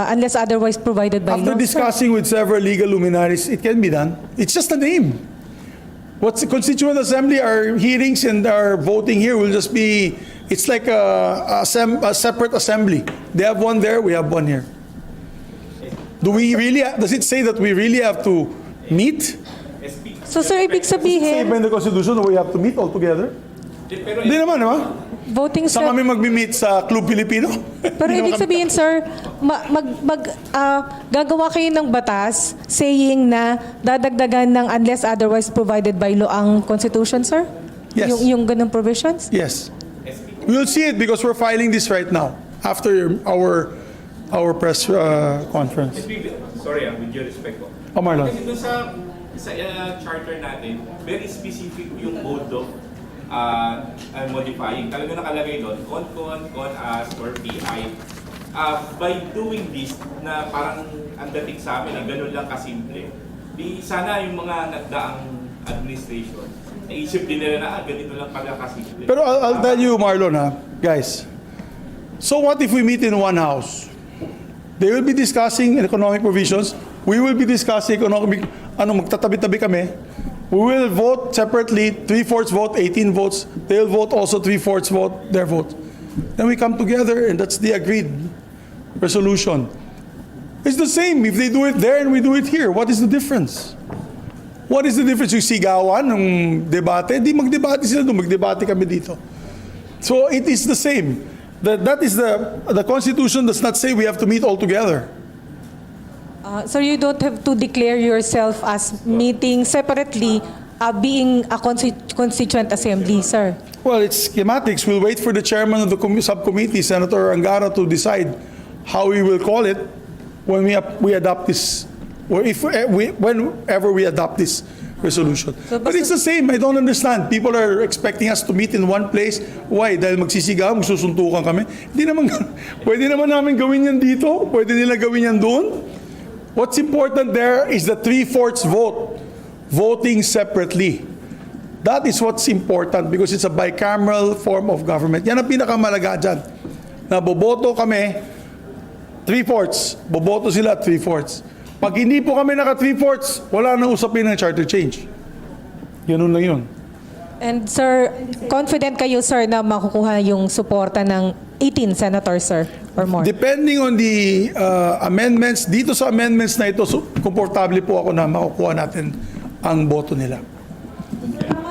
unless otherwise provided by After law. discussing with several legal luminaries, it can be done. It's just a name. What's the Constituent Assembly? Our hearings and our voting here will just be, it's like a separate assembly. They have one there, we have one here. Does it say that we really have to meet? So sir, ibig Say sabihin, ba in the Constitution that we have to meet all together? Pero Hindi naman, di ba? voting Saan kami magmi-meet sa Club Filipino? Pero ibig sabihin, sir, gagawa kayo ng batas saying na dadagdagan ng unless otherwise provided by law ang Constitution, sir? Yes. Yung ganung provisions? Yes. We'll see it because we're filing this right now after our press conference. Sorry, with your respect po. Oh, Marlon. Kasi doon sa charter natin, very specific yung mode of modifying. Talaga nakalagay doon, con-as, or PI. By doing this, na parang ang dating sa amin, na ganun lang kasimple, di sana yung mga nagdaang administration, naisip din nila na ganito lang pala kasimple. Pero I'll tell you, Marlon, guys. So what if we meet in one house? They will be discussing economic provisions. We will be discussing economic, magtatabi-tabi kami. We will vote separately, 3/4 vote, 18 votes. They'll vote also 3/4 vote, their vote. Then we come together and that's the agreed resolution. It's the same if they do it there and we do it here. What is the difference? What is the difference? Yung sigawan ng debate, di magdebate sila doon, magdebate kami dito. So it is the same. That is the Constitution does not say we have to meet all together. Sir, you don't have to declare yourself as meeting separately, being a constituent assembly, sir. Well, it's schematics. We'll wait for the chairman of the subcommittee, Senator Angara, to decide how we will call it when we adopt this, or whenever we adopt this resolution. So, But it's the same. I don't understand. People are expecting us to meet in one place. Why? Dahil magsisigaw, magsusuntukan kami. Hindi naman, pwede naman namin gawin yan dito. Pwede nila gawin yan doon. What's important there is the 3/4 vote, voting separately. That is what's important because it's a bicameral form of government. Yan ang pinakamalaga dyan. Na boboto kami, 3/4. Boboto sila 3/4. Pag hindi po kami naka 3/4, wala nang usapin ng charter change. Ganun lang yun. And sir, confident kayo, sir, na makukuha yung suporta ng 18 senators, sir, or more? Depending on the amendments, dito sa amendments na ito, komportable po ako na makukuha natin ang boto nila.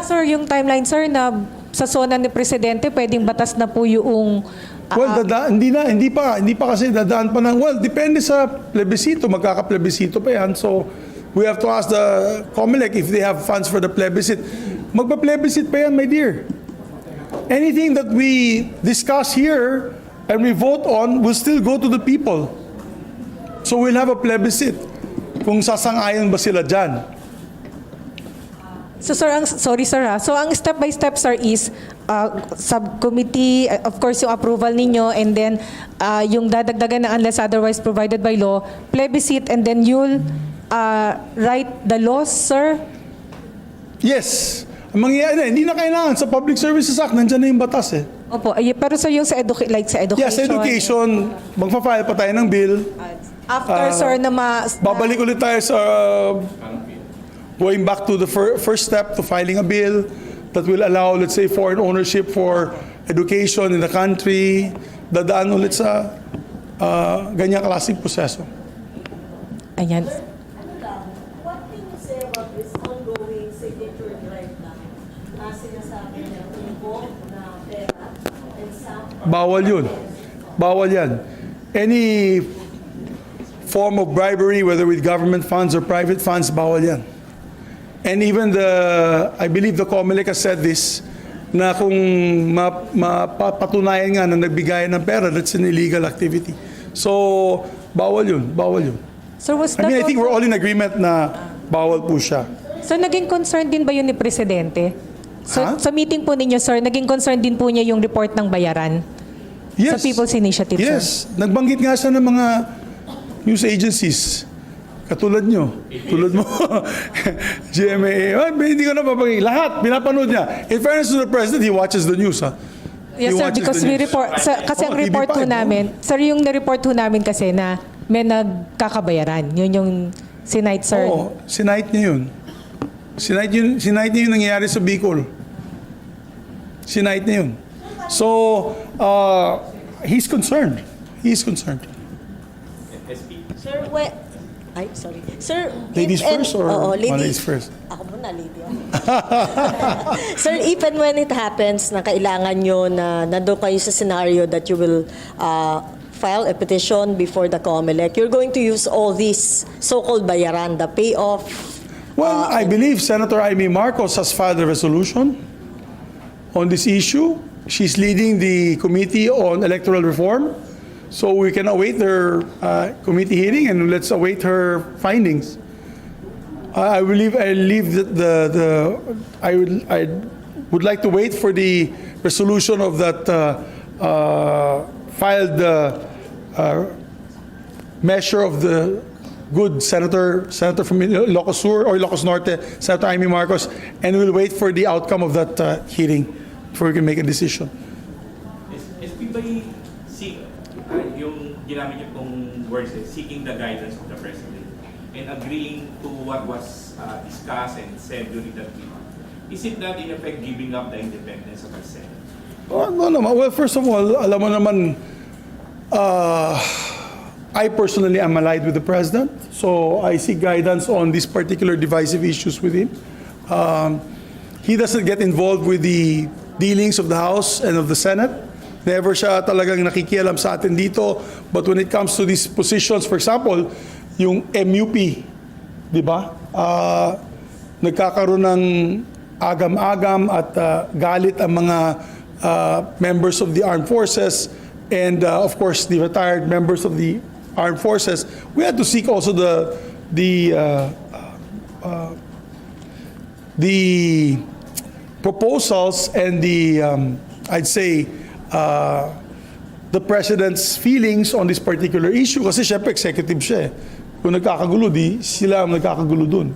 Sir, yung timeline, sir, na sa zona ni Presidente, pwedeng batas na po yung... Well, hindi pa kasi dadaan pa ng, depende sa plebisito, magkaka-plebisito pa yan. So, we have to ask the COMELEC if they have funds for the plebiscite. Magpa-plebiscite pa yan, my dear. Anything that we discuss here and we vote on will still go to the people. So, we'll have a plebiscite kung sasang-ayon ba sila dyan. So sir, sorry sir ha. So ang step by step, sir, is subcommittee, of course yung approval ninyo, and then yung dadagdagan na unless otherwise provided by law, plebiscite, and then you'll write the laws, sir? Yes. Ang mangyayari, hindi na kailangan sa Public Services Act, nandiyan na yung batas eh. Opo, pero sir, yung sa education. Yes, education, magpa-file pa tayo ng bill. After, sir, na Babalik ulit tayo sa going back to the first step to filing a bill that will allow, let's say, foreign ownership for education in the country. Dadaan ulit sa ganyang klaseng proseso. Ayan. What can you say about this ongoing signature drive na sinasabi niya involved na pera and some... Bawal yun. Bawal yan. Any form of bribery, whether with government funds or private funds, bawal yan. And even I believe the COMELEC has said this, na kung mapatunayan nga na nagbigay ng pera, that's an illegal activity. So, bawal yun. Sir, was I that mean, I think we're also- all in agreement na bawal po siya. Sir, naging concern din ba yun ni Presidente? So, Ha? sa meeting po ninyo, sir, naging concern din po niya yung report ng bayaran sa People's Initiative, sir? Yes. Nagbanggit nga siya ng mga news agencies. Katulad nyo. Tulad mo. GMA. Hindi ko na papagay. Lahat. Pinapanood niya. In fairness to the President, he watches the news. Yes, He sir, watches because the we news. report, kasi ang TV5, report po namin, sir, yung na-report po namin kasi na may nagkakabayaran. Yun yung sinight, sir. Oo. Sinight niya yun. Sinight niya yung nangyayari sa Bicol. Sinight niya yun. So, he's concerned. He's concerned. SP. Sir, ay, sorry. Sir, Ladies if and- first or Oo, ladies first? Ako muna, lady ako. Sir, if and when it happens na kailangan nyo na nandun kayo sa scenario that you will file a petition before the COMELEC, you're going to use all these so-called bayaran, the payoff. Well, I believe Senator Amy Marcos has filed a resolution on this issue. She's leading the Committee on Electoral Reform. So we can await her committee hearing and let's await her findings. I would like to wait for the resolution of that filed measure of the good senator from Ilocos Sur or Ilocos Norte, Senator Amy Marcos, and we'll wait for the outcome of that hearing before we can make a decision. SP ba yung ginamit niyo pong words, seeking the guidance of the President and agreeing to what was discussed and said during that meeting, is it not in effect giving up the independence of the Senate? Oh, no naman. Well, first of all, alam mo naman, I personally am allied with the President, so I seek guidance on these particular divisive issues with him. He doesn't get involved with the dealings of the House and of the Senate. Never siya talagang nakikialam sa atin dito. But when it comes to these positions, for example, yung MUP, di ba? Nagkakaroon ng agam-agam at galit ang mga members of the armed forces and of course the retired members of the armed forces. We had to seek also the proposals and I'd say the President's feelings on this particular issue kasi syempre executive siya eh. Kung nagkakagulo, di sila ang nagkakagulo dun.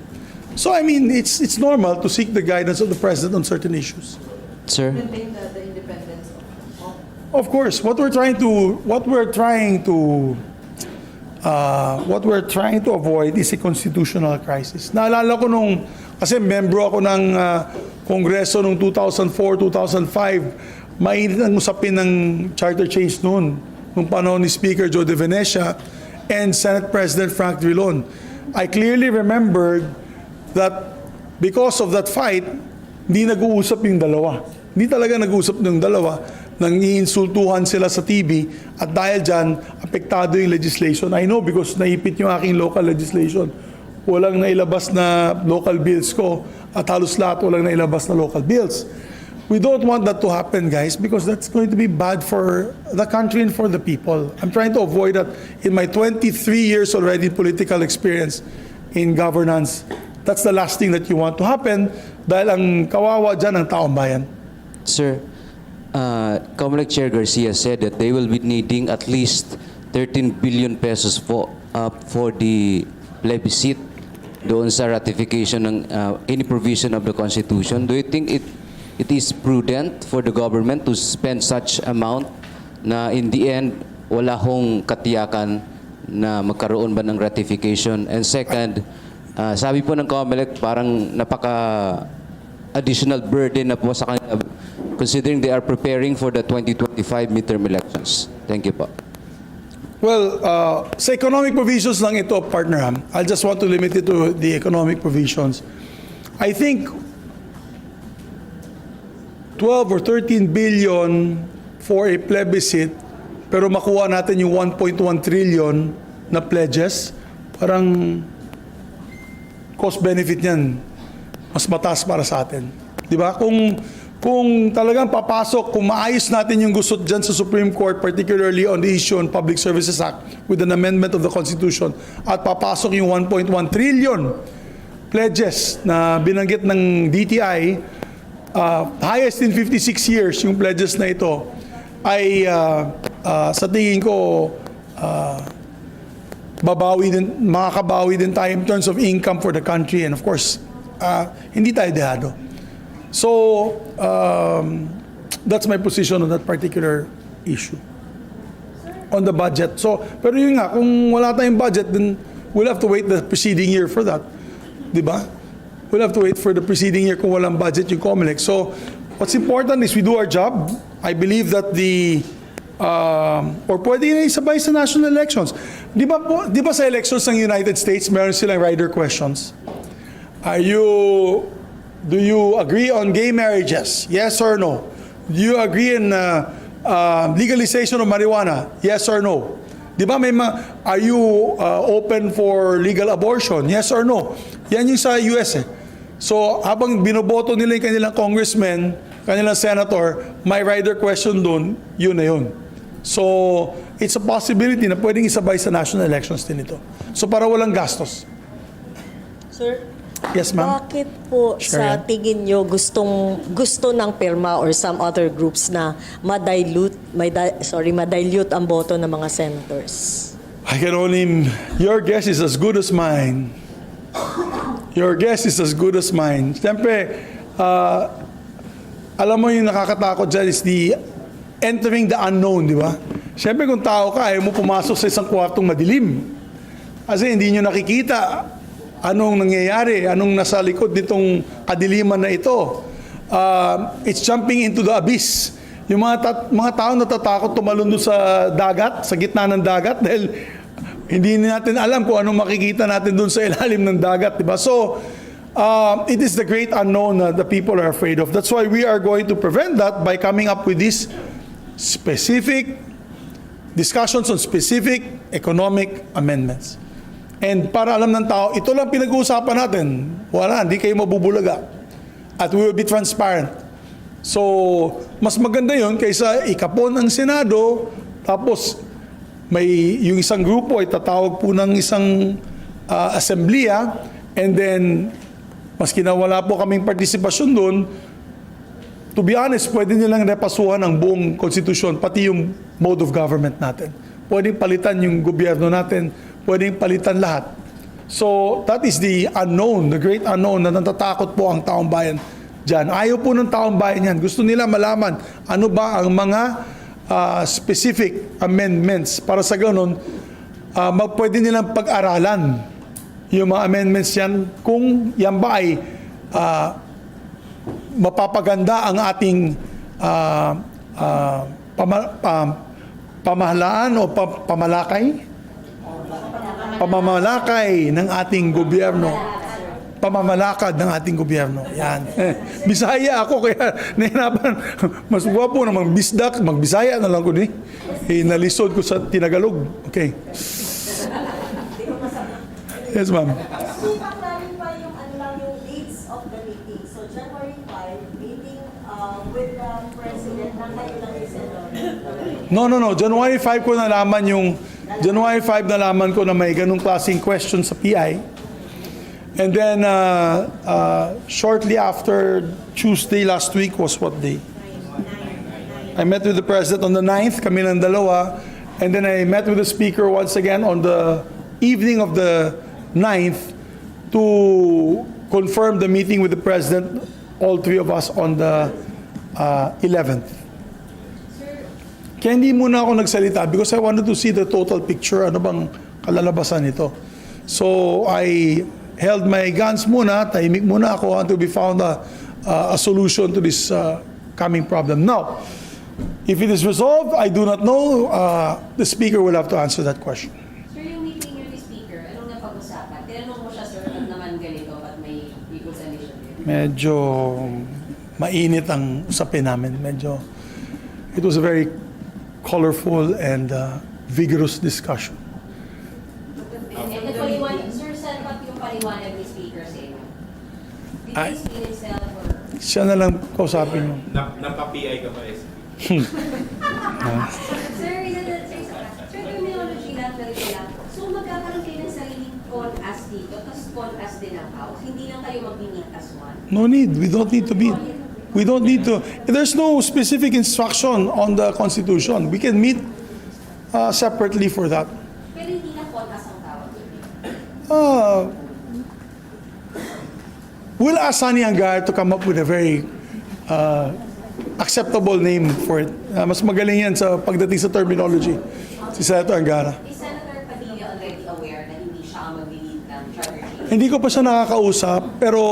So I mean, it's normal to seek the guidance of the President on certain issues. Sir? Maintain the independence of Of course, what we're trying to avoid is a constitutional crisis. Naalala ko kasi membro ako ng Kongreso noong 2004, 2005, mainit ang usapin ng charter change noon, nung panahon ni Speaker Joe De Venecia and Senate President Frank Drilon. I clearly remembered that because of that fight, hindi nag-uusap yung dalawa. Hindi talaga nag-uusap ng dalawa. Nang-iinsultuhan sila sa TV at dahil dyan, apektado yung legislation. I know because naipit yung aking local legislation. Walang nailabas na local bills ko at halos lahat walang nailabas na local bills. We don't want that to happen, guys, because that's going to be bad for the country and for the people. I'm trying to avoid that. In my 23 years already political experience in governance, that's the last thing that you want to happen dahil ang kawawa dyan ang taong bayan. Sir, COMELEC Chair Garcia said that they will be needing at least 13 billion pesos for the plebiscite doon sa ratification ng any provision of the Constitution. Do you think it is prudent for the government to spend such amount na in the end wala hong katiyakan na magkaroon ba ng ratification? And second, sabi po ng COMELEC parang additional burden na po sa kanila considering they are preparing for the 2025 midterm elections. Thank you po. Well, sa economic provisions lang ito, partner Ham. I just want to limit it to the economic provisions. I think 12 or 13 billion for a plebiscite, pero makuha natin yung 1.1 trillion na pledges, parang cost-benefit niyan, mas mataas para sa atin. Di ba? Kung talagang papasok, kung maayos natin yung gusto dyan sa Supreme Court, particularly on the issue on Public Services Act with an amendment of the Constitution, at papasok yung 1.1 trillion pledges na binanggit ng DTI, highest in 56 years yung pledges na ito, ay sa tingin ko, makakabawi din tayo in terms of income for the country, and of course, hindi tayo dehado. So, that's my position on that particular issue. On the budget. So, pero yun nga, kung wala tayong budget, then we'll have to wait the preceding year for that. Di ba? We'll have to wait for the preceding year kung walang budget yung COMELEC. So, what's important is we do our job. I believe that or pwede na isabay sa national elections. Di ba sa elections ng United States, meron silang rider questions? Do you agree on gay marriages? Yes or no? Do you agree in legalization of marijuana? Yes or no? Di ba are you open for legal abortion? Yes or no? Yan yung sa US eh. So habang binoboto nila yung kanilang congressman, kanilang senator, may rider question doon, yun na yun. So it's a possibility na pwedeng isabay sa national elections din ito. So para walang gastos. Sir, yes, ma'am. bakit po Sure, sa yan. tingin nyo gusto ng PIRMA or some other groups na madilute ang boto ng mga senators? Your guess is as good as mine. Your guess is as good as mine. Siyempre, alam mo yung nakakatakot dyan is the entering the unknown, di ba? Siyempre kung tao ka, ayaw mo pumasok sa isang kwartong madilim. Kasi hindi nyo nakikita anong nangyayari, anong nasa likod nitong kadiliman na ito. It's jumping into the abyss. Yung mga tao natatakot tumalon doon sa dagat, sa gitna ng dagat, dahil hindi natin alam kung anong makikita natin doon sa ilalim ng dagat, di ba? So, it is the great unknown that the people are afraid of. That's why we are going to prevent that by coming up with these specific discussions on specific economic amendments. And para alam ng tao, ito lang pinag-uusapan natin. Wala, hindi kayo mabubulaga. At we will be transparent. So, mas maganda yun kaysa ikapon ang Senado, tapos yung isang grupo ay tatawag po ng isang assemblea, and then, maski na wala po kaming partisipasyon doon, to be honest, pwede nilang repasuhan ang buong konstitusyon, pati yung mode of government natin. Pwedeng palitan yung gobyerno natin, pwedeng palitan lahat. So, that is the unknown, the great unknown na natatakot po ang taong bayan dyan. Ayaw po ng taong bayan yan. Gusto nila malaman ano ba ang mga specific amendments para sa ganun, pwede nilang pag-aralan yung mga amendments yan kung yan ba ay mapapaganda ang ating pamahalaan o pamamalakay ng ating gobyerno. Pamamalakad ng ating gobyerno. Yan. Bisaya ako, kaya nahirapan. Mas guwapo namang bisdak, magbisaya na lang ko ni. Nalisod ko sa Tinagalog. Okay. Yes, ma'am. Pa yung yung dates of the meeting. So January 5, meeting with the President ng kayo lang yung No. January 5 ko nalaman ko na may ganung klaseng question sa PI. And then, shortly after Tuesday last week was what day? I met with the President on the 9th, kami ng dalawa. And then I met with the Speaker once again on the evening of the 9th to confirm the meeting with the President, all three of us on the 11th. Kaya hindi muna ako nagsalita because I wanted to see the total picture, ano bang kalalabasan nito. So I held my guns muna, tahimik muna ako until we found a solution to this coming problem. Now, if it is resolved, I do not know, the Speaker will have to answer that question. Sir, yung meeting niyo ni Speaker, anong napag-usapan? Tinanong mo siya, sir, ba't naman ganito, ba't may People's Initiative? Medyo mainit ang usapin namin. It was a very colorful and vigorous discussion. Ay, siya na lang kausapin mo. Napa-PI ka pa, SP? Sir, terminology lang talaga lang. So magkakaroon kayo ng sariling con-as dito, tapos con-as din ang house. Hindi lang kayo mag-meet as one. No need. We don't need to be. We don't need to. There's no specific instruction on the Constitution. We can meet separately for that. Pero hindi na con-as ang tawag. We'll ask Sani Angar to come up with a very acceptable name for it. Mas magaling yan sa pagdating sa terminology. Si Senator Angara. Is Senator Padilla already aware na hindi siya ang mag-lead ng charter change? Hindi ko pa siya nakakausap, pero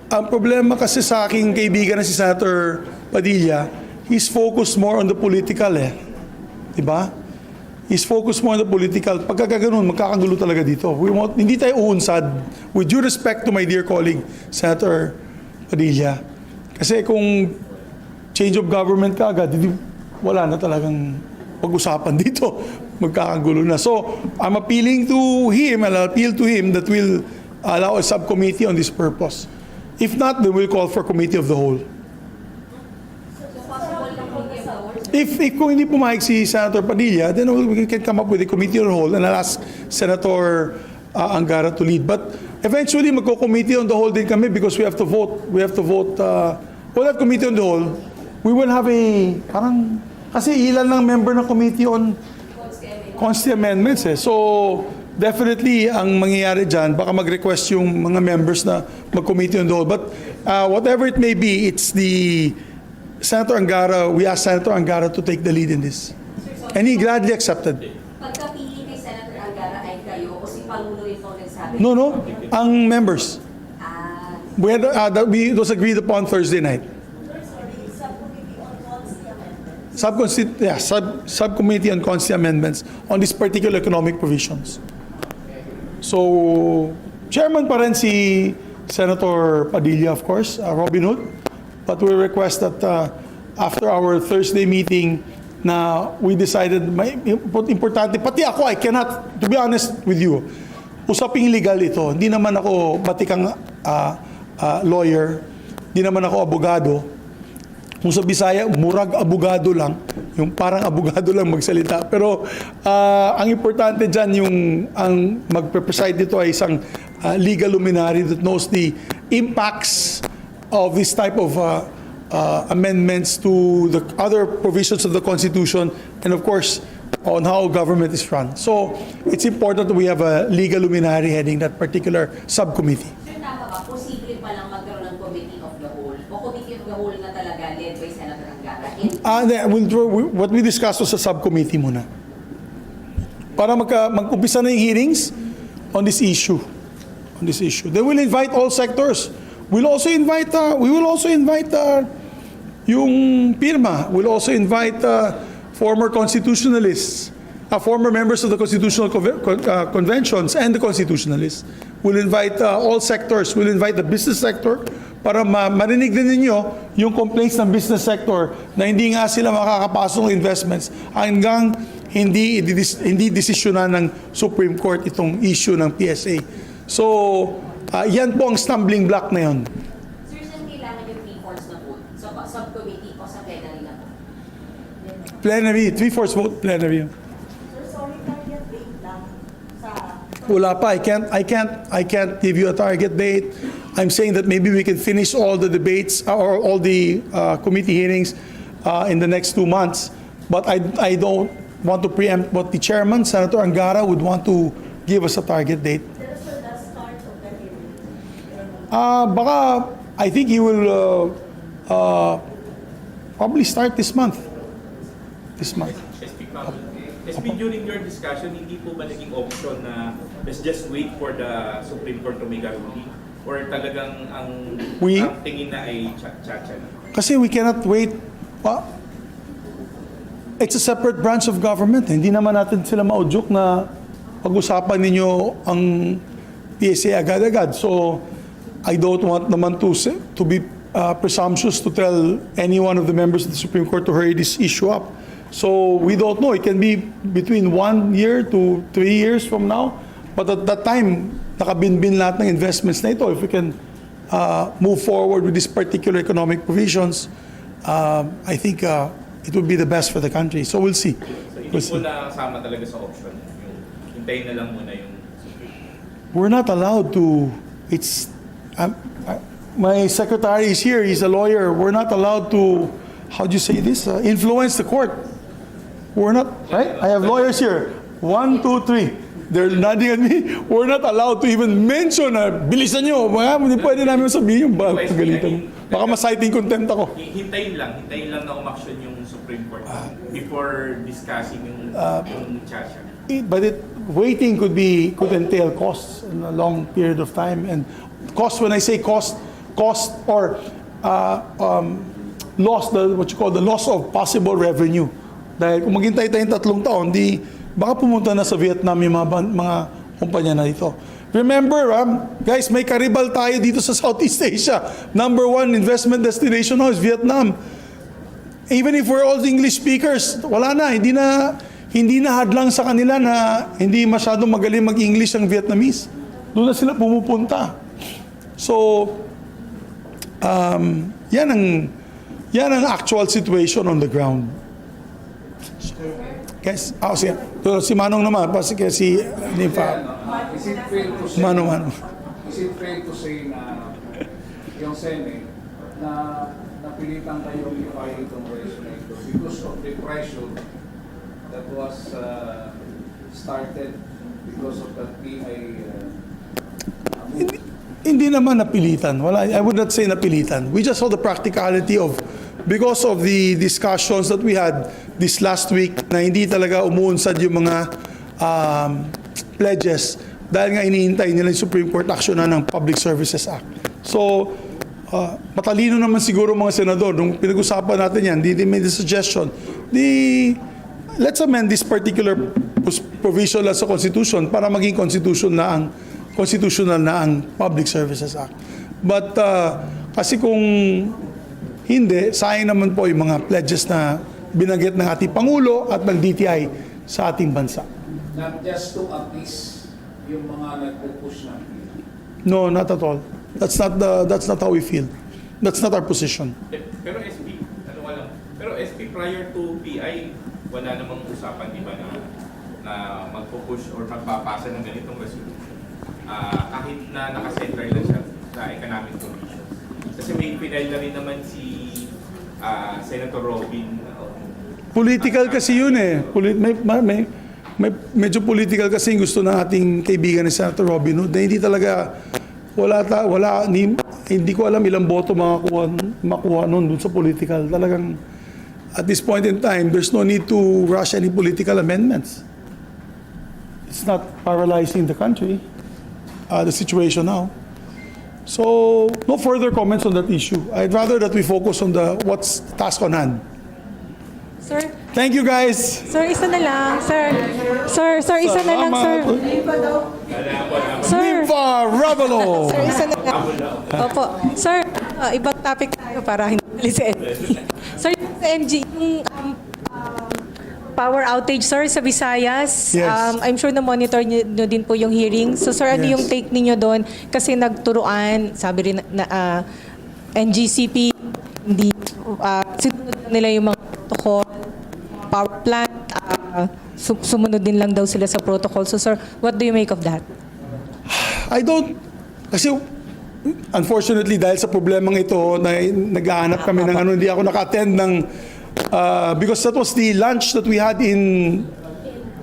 ang problema kasi sa aking kaibigan na si Senator Padilla, he's focused more on the political Diba? He's focused more on the political. Pagka ganoon, magkakagulo talaga dito. Hindi tayo uunsad. With due respect to my dear colleague, Senator Padilla. Kasi kung change of government ka agad, wala na talagang pag-usapan dito. Magkakagulo na. So, I'm appealing to him, I'll appeal to him that will allow a subcommittee on this purpose. If not, then we'll call for committee of the whole. If kung hindi pumayag si Senator Padilla, then we can come up with a committee on the whole and I'll ask Senator Angara to lead. But eventually, magko-committee on the whole din kami because we have to vote. We'll have committee on the whole. We will have kasi ilan lang member ng committee on constitutional amendments So, definitely, ang mangyayari dyan, baka mag-request yung mga members na mag-committee on the whole. But whatever it may be, it's Senator Angara, we asked Senator Angara to take the lead in this. And he gladly accepted. Pagkapili kay Senator Angara ay kayo o si Pangulo rin po nagsabi? No. Ang members. We had, it was agreed upon Thursday night. Subcommittee on constitutional amendments on these particular economic provisions. So, chairman pa rin si Senator Padilla, of course, Robin Hood. But we request that after our Thursday meeting na we decided, importante, pati ako, I cannot, to be honest with you, usaping legal ito. Hindi naman ako batikang lawyer, hindi naman ako abogado. Kung sa Bisaya, murag abogado lang, yung parang abogado lang magsalita. Pero ang importante dyan, ang magpe-preside dito ay isang legal luminary that knows the impacts of this type of amendments to the other provisions of the Constitution and of course on how government is run. So it's important that we have a legal luminary heading that particular subcommittee. Sir, tama ba? Posible pa lang magkaroon ng committee of the whole o committee of the whole na talaga led by Senator Angara? What we discussed was sa subcommittee muna. Para mag-umpisa na yung hearings on this issue. They will invite all sectors. We will also invite yung PIRMA. We'll also invite former constitutionalists, former members of the constitutional conventions and the constitutionalists. We'll invite all sectors. We'll invite the business sector para marinig din ninyo yung complaints ng business sector na hindi nga sila makakapasok ng investments hanggang hindi desisyonan ng Supreme Court itong issue ng PSA. So, yan po ang stumbling block na yun. Sir, saan kailangan yung 3/4 na vote? Sa subcommittee o sa plenary na po? Plenary, 3/4 vote, plenary. Sir, sorry, target date lang sa... Wala pa, I can't give you a target date. I'm saying that maybe we can finish all the debates or all the committee hearings in the next 2 months. But I don't want to preempt what the chairman, Senator Angara, would want to give us a target date. Baka, I think he will probably start this month. SP, during your discussion, hindi po ba naging option na let's just wait for the Supreme Court to make a ruling? Or talagang ang tingin na ay cha-cha na? Kasi we cannot wait. It's a separate branch of government. Hindi naman natin sila maudyok na pag-usapan ninyo ang PSA agad-agad. So, I don't want naman to be presumptuous to tell any one of the members of the Supreme Court to hurry this issue up. So we don't know. It can be between 1 year to 3 years from now. But at that time, nakabinbin lahat ng investments na ito. If we can move forward with these particular economic provisions, I think it would be the best for the country. So we'll see. So hindi We'll po see. nasama talaga sa option. Yung hintayin na lang muna yung We're not allowed to, my secretary is here, he's a lawyer. We're not allowed to, how do you say this? Influence the court. We're not, right? I have lawyers here. 1, 2, 3. They're nodding at me. We're not allowed to even mention na bilisan nyo. Hindi pwede namin sabihin yung pagalitan. Baka ma-citing contempt ako. hintayin lang na umaksyon yung Supreme Court before discussing yung charge. But waiting could entail costs in a long period of time. And cost, when I say cost or loss, what you call the loss of possible revenue. Dahil kung maghintay tayong 3 taon, baka pumunta na sa Vietnam yung mga kumpanya na dito. Remember, guys, may karibal tayo dito sa Southeast Asia. Number 1 investment destination now is Vietnam. Even if we're all English speakers, wala na, hindi na hadlang sa kanila na hindi masyadong magaling mag-English ang Vietnamese. Doon na sila pumupunta. So, yan ang actual situation on the ground. Guys, si Manong naman, si Nifa. Is it fair to say, Mano. Is it fair to say na yung Senate na napilitan kayong i-file itong resolution because of the pressure that was started because of that PI move? Hindi naman napilitan. I would not say napilitan. We just saw the practicality of, because of the discussions that we had this last week, na hindi talaga umuunsad yung mga pledges dahil nga inihintay nila yung Supreme Court action na ng Public Services Act. So, matalino naman siguro mga senador. Nung pinag-usapan natin yan, they made the suggestion, let's amend this particular provision lang sa Constitution para maging constitutional na ang Public Services Act. But kasi kung hindi, sayang naman po yung mga pledges na binanggit ng ating Pangulo at ng DTI sa ating bansa. Not just to appease yung mga nagpo-push ng PI. No, not at all. That's not how we feel. That's not our position. Pero SP, pero SP prior to PI, wala namang usapan, di ba, na magpo-push or magpapasa ng ganitong resolution. Kahit na naka-center lang siya sa economic conditions. Kasi may pinay na rin naman si Senator Robin. Political kasi yun eh. Medyo political kasi yung gusto ng ating kaibigan ni Senator Robin Hood na hindi talaga hindi ko alam ilang boto makuha nun dun sa political. Talagang at this point in time, there's no need to rush any political amendments. It's not paralyzing the country, the situation now. So, no further comments on that issue. I'd rather that we focus on what's task on hand. Sir, Thank you, guys. sir, isa na lang. Sir, isa na lang, sir. Sir, Viva Ravelo! sir, isa na lang. Opo. Sir, ibang topic tayo para hindi ulit sa NG. Sir, yung sa NG, yung power outage, sir, sa Visayas. Yes. I'm sure na-monitor nyo din po yung hearing. So, sir, ano Yes. yung take ninyo doon? Kasi nagturuan, sabi rin na NGCP, hindi, sinunod nila yung mga protocol, power plant, sumunod din lang daw sila sa protocol. So, sir, what do you make of that? Kasi unfortunately dahil sa problemang ito, naghahanap kami ng hindi ako naka-attend ng, because that was the lunch that we had in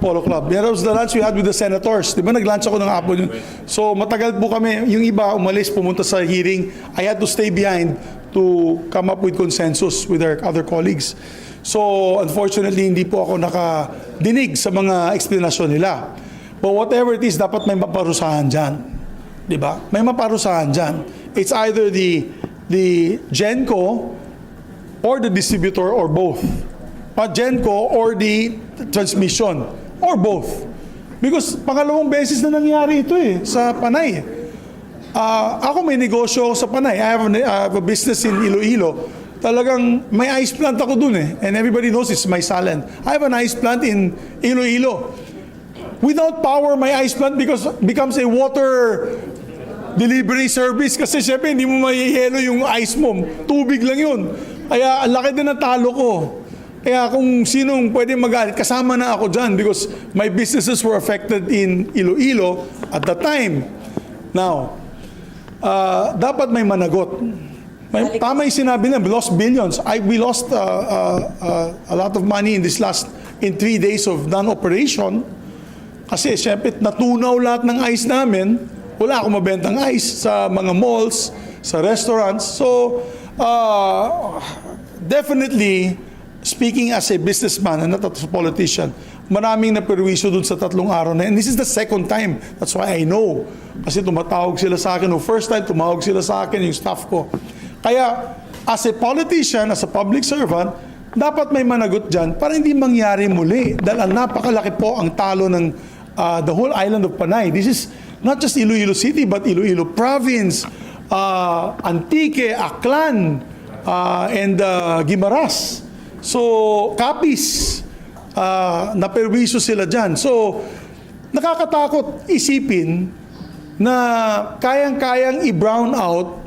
Polo Club. That was the lunch we had with the senators. Di ba nag-lunch ako ng hapon yun? So matagal po kami, yung iba umalis, pumunta sa hearing. I had to stay behind to come up with consensus with our other colleagues. So unfortunately, hindi po ako nakadinig sa mga explanasyon nila. But whatever it is, dapat may maparusahan dyan. Di ba? May maparusahan dyan. It's either the GENCO or the distributor or both. GENCO or the transmission or both. Because pangalawang beses na nangyari ito sa Panay. Ako may negosyo sa Panay. I have a business in Iloilo. Talagang may ice plant ako dun and everybody knows it's my Salen. I have an ice plant in Iloilo. Without power, my ice plant becomes a water delivery service kasi syempre hindi mo mahihelo yung ice mo. Tubig lang yun. Kaya ang laki din ng talo ko. Kaya kung sinong pwede magalit, kasama na ako dyan because my businesses were affected in Iloilo at the time. Now, dapat may managot. Tama yung sinabi na, we lost billions. We lost a lot of money in 3 days of non-operation. Kasi syempre, natunaw lahat ng ice namin. Wala akong mabentang ice sa mga malls, sa restaurants. So, definitely, speaking as a businessman and not as a politician, maraming naperwisyo dun sa 3 araw na yan. And this is the second time. That's why I know. Kasi tumatawag sila sa akin. No, first time, tumawag sila sa akin, yung staff ko. Kaya, as a politician, as a public servant, dapat may managot dyan para hindi mangyari muli. Dahil ang napakalaki po ang talo ng the whole island of Panay. This is not just Iloilo City, but Iloilo Province, Antique, Aklan, and Guimaras. So, Capiz, naperwisyo sila dyan. So, nakakatakot isipin na kayang-kayang i-brown out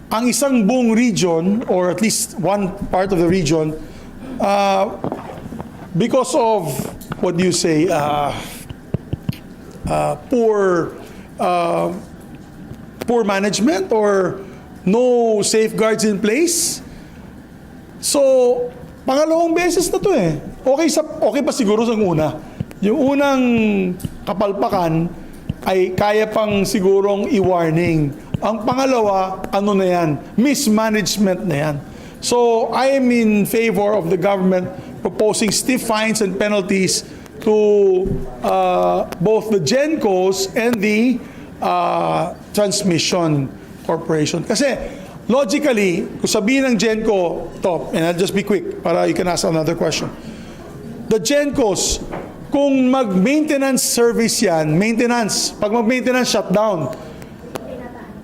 ang isang buong region, or at least one part of the region, because of, what do you say, poor management or no safeguards in place. So, pangalawang beses na to eh. Okay pa siguro sa una. Yung unang kapalpakan ay kaya pang sigurong i-warning. Ang pangalawa, ano na yan? Mismanagement na yan. So, I am in favor of the government proposing stiff fines and penalties to both the GenCos and the transmission corporation. Kasi, logically, kung sabihin ng GenCo, and I'll just be quick para you can ask another question. The GenCos, kung mag-maintenance service yan, pag mag-maintenance shutdown,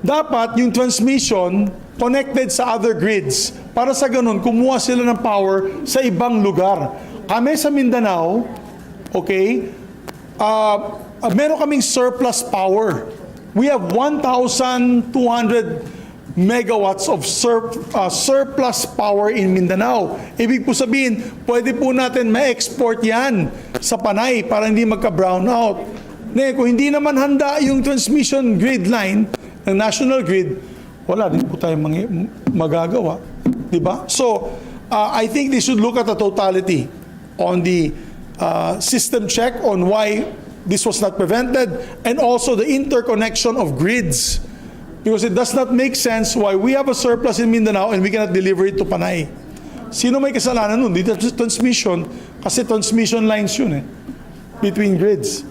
dapat yung transmission connected sa other grids para sa ganun, kumuha sila ng power sa ibang lugar. Kami sa Mindanao, okay, meron kaming surplus power. We have 1,200 megawatts of surplus power in Mindanao. Ibig po sabihin, pwede po natin ma-export yan sa Panay para hindi magka-brown out. Kung hindi naman handa yung transmission grid line ng national grid, wala din po tayong magagawa. Diba? So, I think they should look at the totality on the system check on why this was not prevented and also the interconnection of grids. Because it does not make sense why we have a surplus in Mindanao and we cannot deliver it to Panay. Sino may kasalanan nun? Dito transmission, kasi transmission lines yun between grids.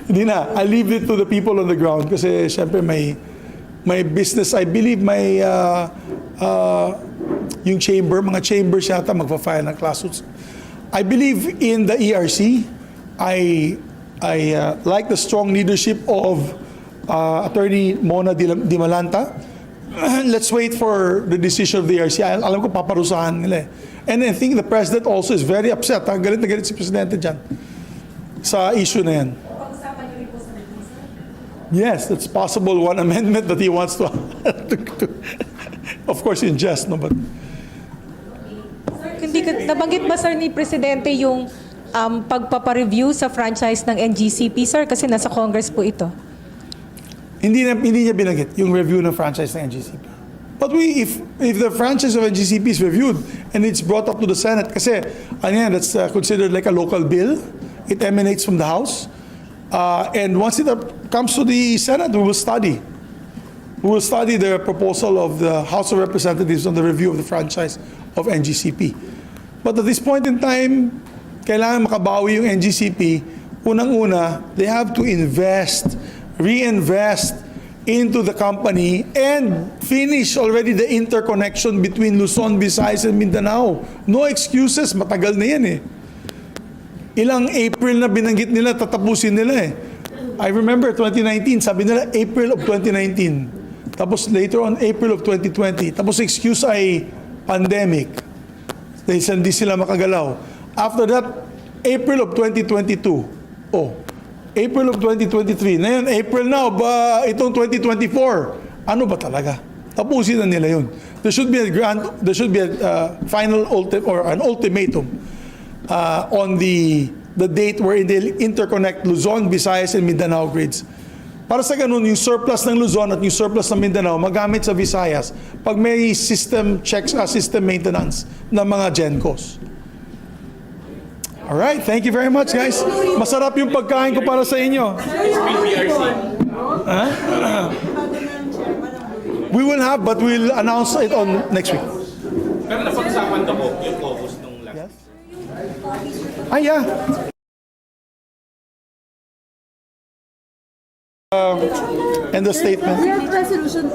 Hindi na. I leave it to the people on the ground kasi syempre may business. I believe may yung chamber, mga chambers yata magpa-file ng class suits. I believe in the ERC. I like the strong leadership of Attorney Mona Dimalanta. Let's wait for the decision of the ERC. Alam ko paparusahan nila And I think the President also is very upset. Galit na galit si Presidente dyan sa issue na yan. Yes, it's possible one amendment that he wants to, of course in jest, no, but Hindi nabanggit ba sir ni Presidente yung pagpapareview sa franchise ng NGCP sir kasi nasa Congress po ito? Hindi niya binanggit yung review ng franchise ng NGCP. But if the franchise of NGCP is reviewed and it's brought up to the Senate, kasi that's considered like a local bill. It emanates from the House. And once it comes to the Senate, we will study. We will study the proposal of the House of Representatives on the review of the franchise of NGCP. But at this point in time, kailangan makabawi yung NGCP. Unang-una, they have to reinvest into the company and finish already the interconnection between Luzon, Visayas, and Mindanao. No excuses, matagal na yan Ilang April na binanggit nila, tatapusin nila I remember 2019, sabi nila April of 2019. Tapos later on, April of 2020. Tapos excuse ay pandemic. Dahil hindi sila makagalaw. After that, April of 2022. April of 2023. Ngayon, April now, ba itong 2024? Ano ba talaga? Tapusin na nila yun. There should be a final or an ultimatum on the date wherein they interconnect Luzon, Visayas, and Mindanao grids. Para sa ganun, yung surplus ng Luzon at yung surplus ng Mindanao magamit sa Visayas pag may system checks, system maintenance ng mga GenCos. Alright, thank you very much, guys. Masarap yung pagkain ko para sa inyo. We will have, but we'll announce it on next week. Pero napag-usapan daw po yung focus nung last. Yeah. And the statement. We have resolution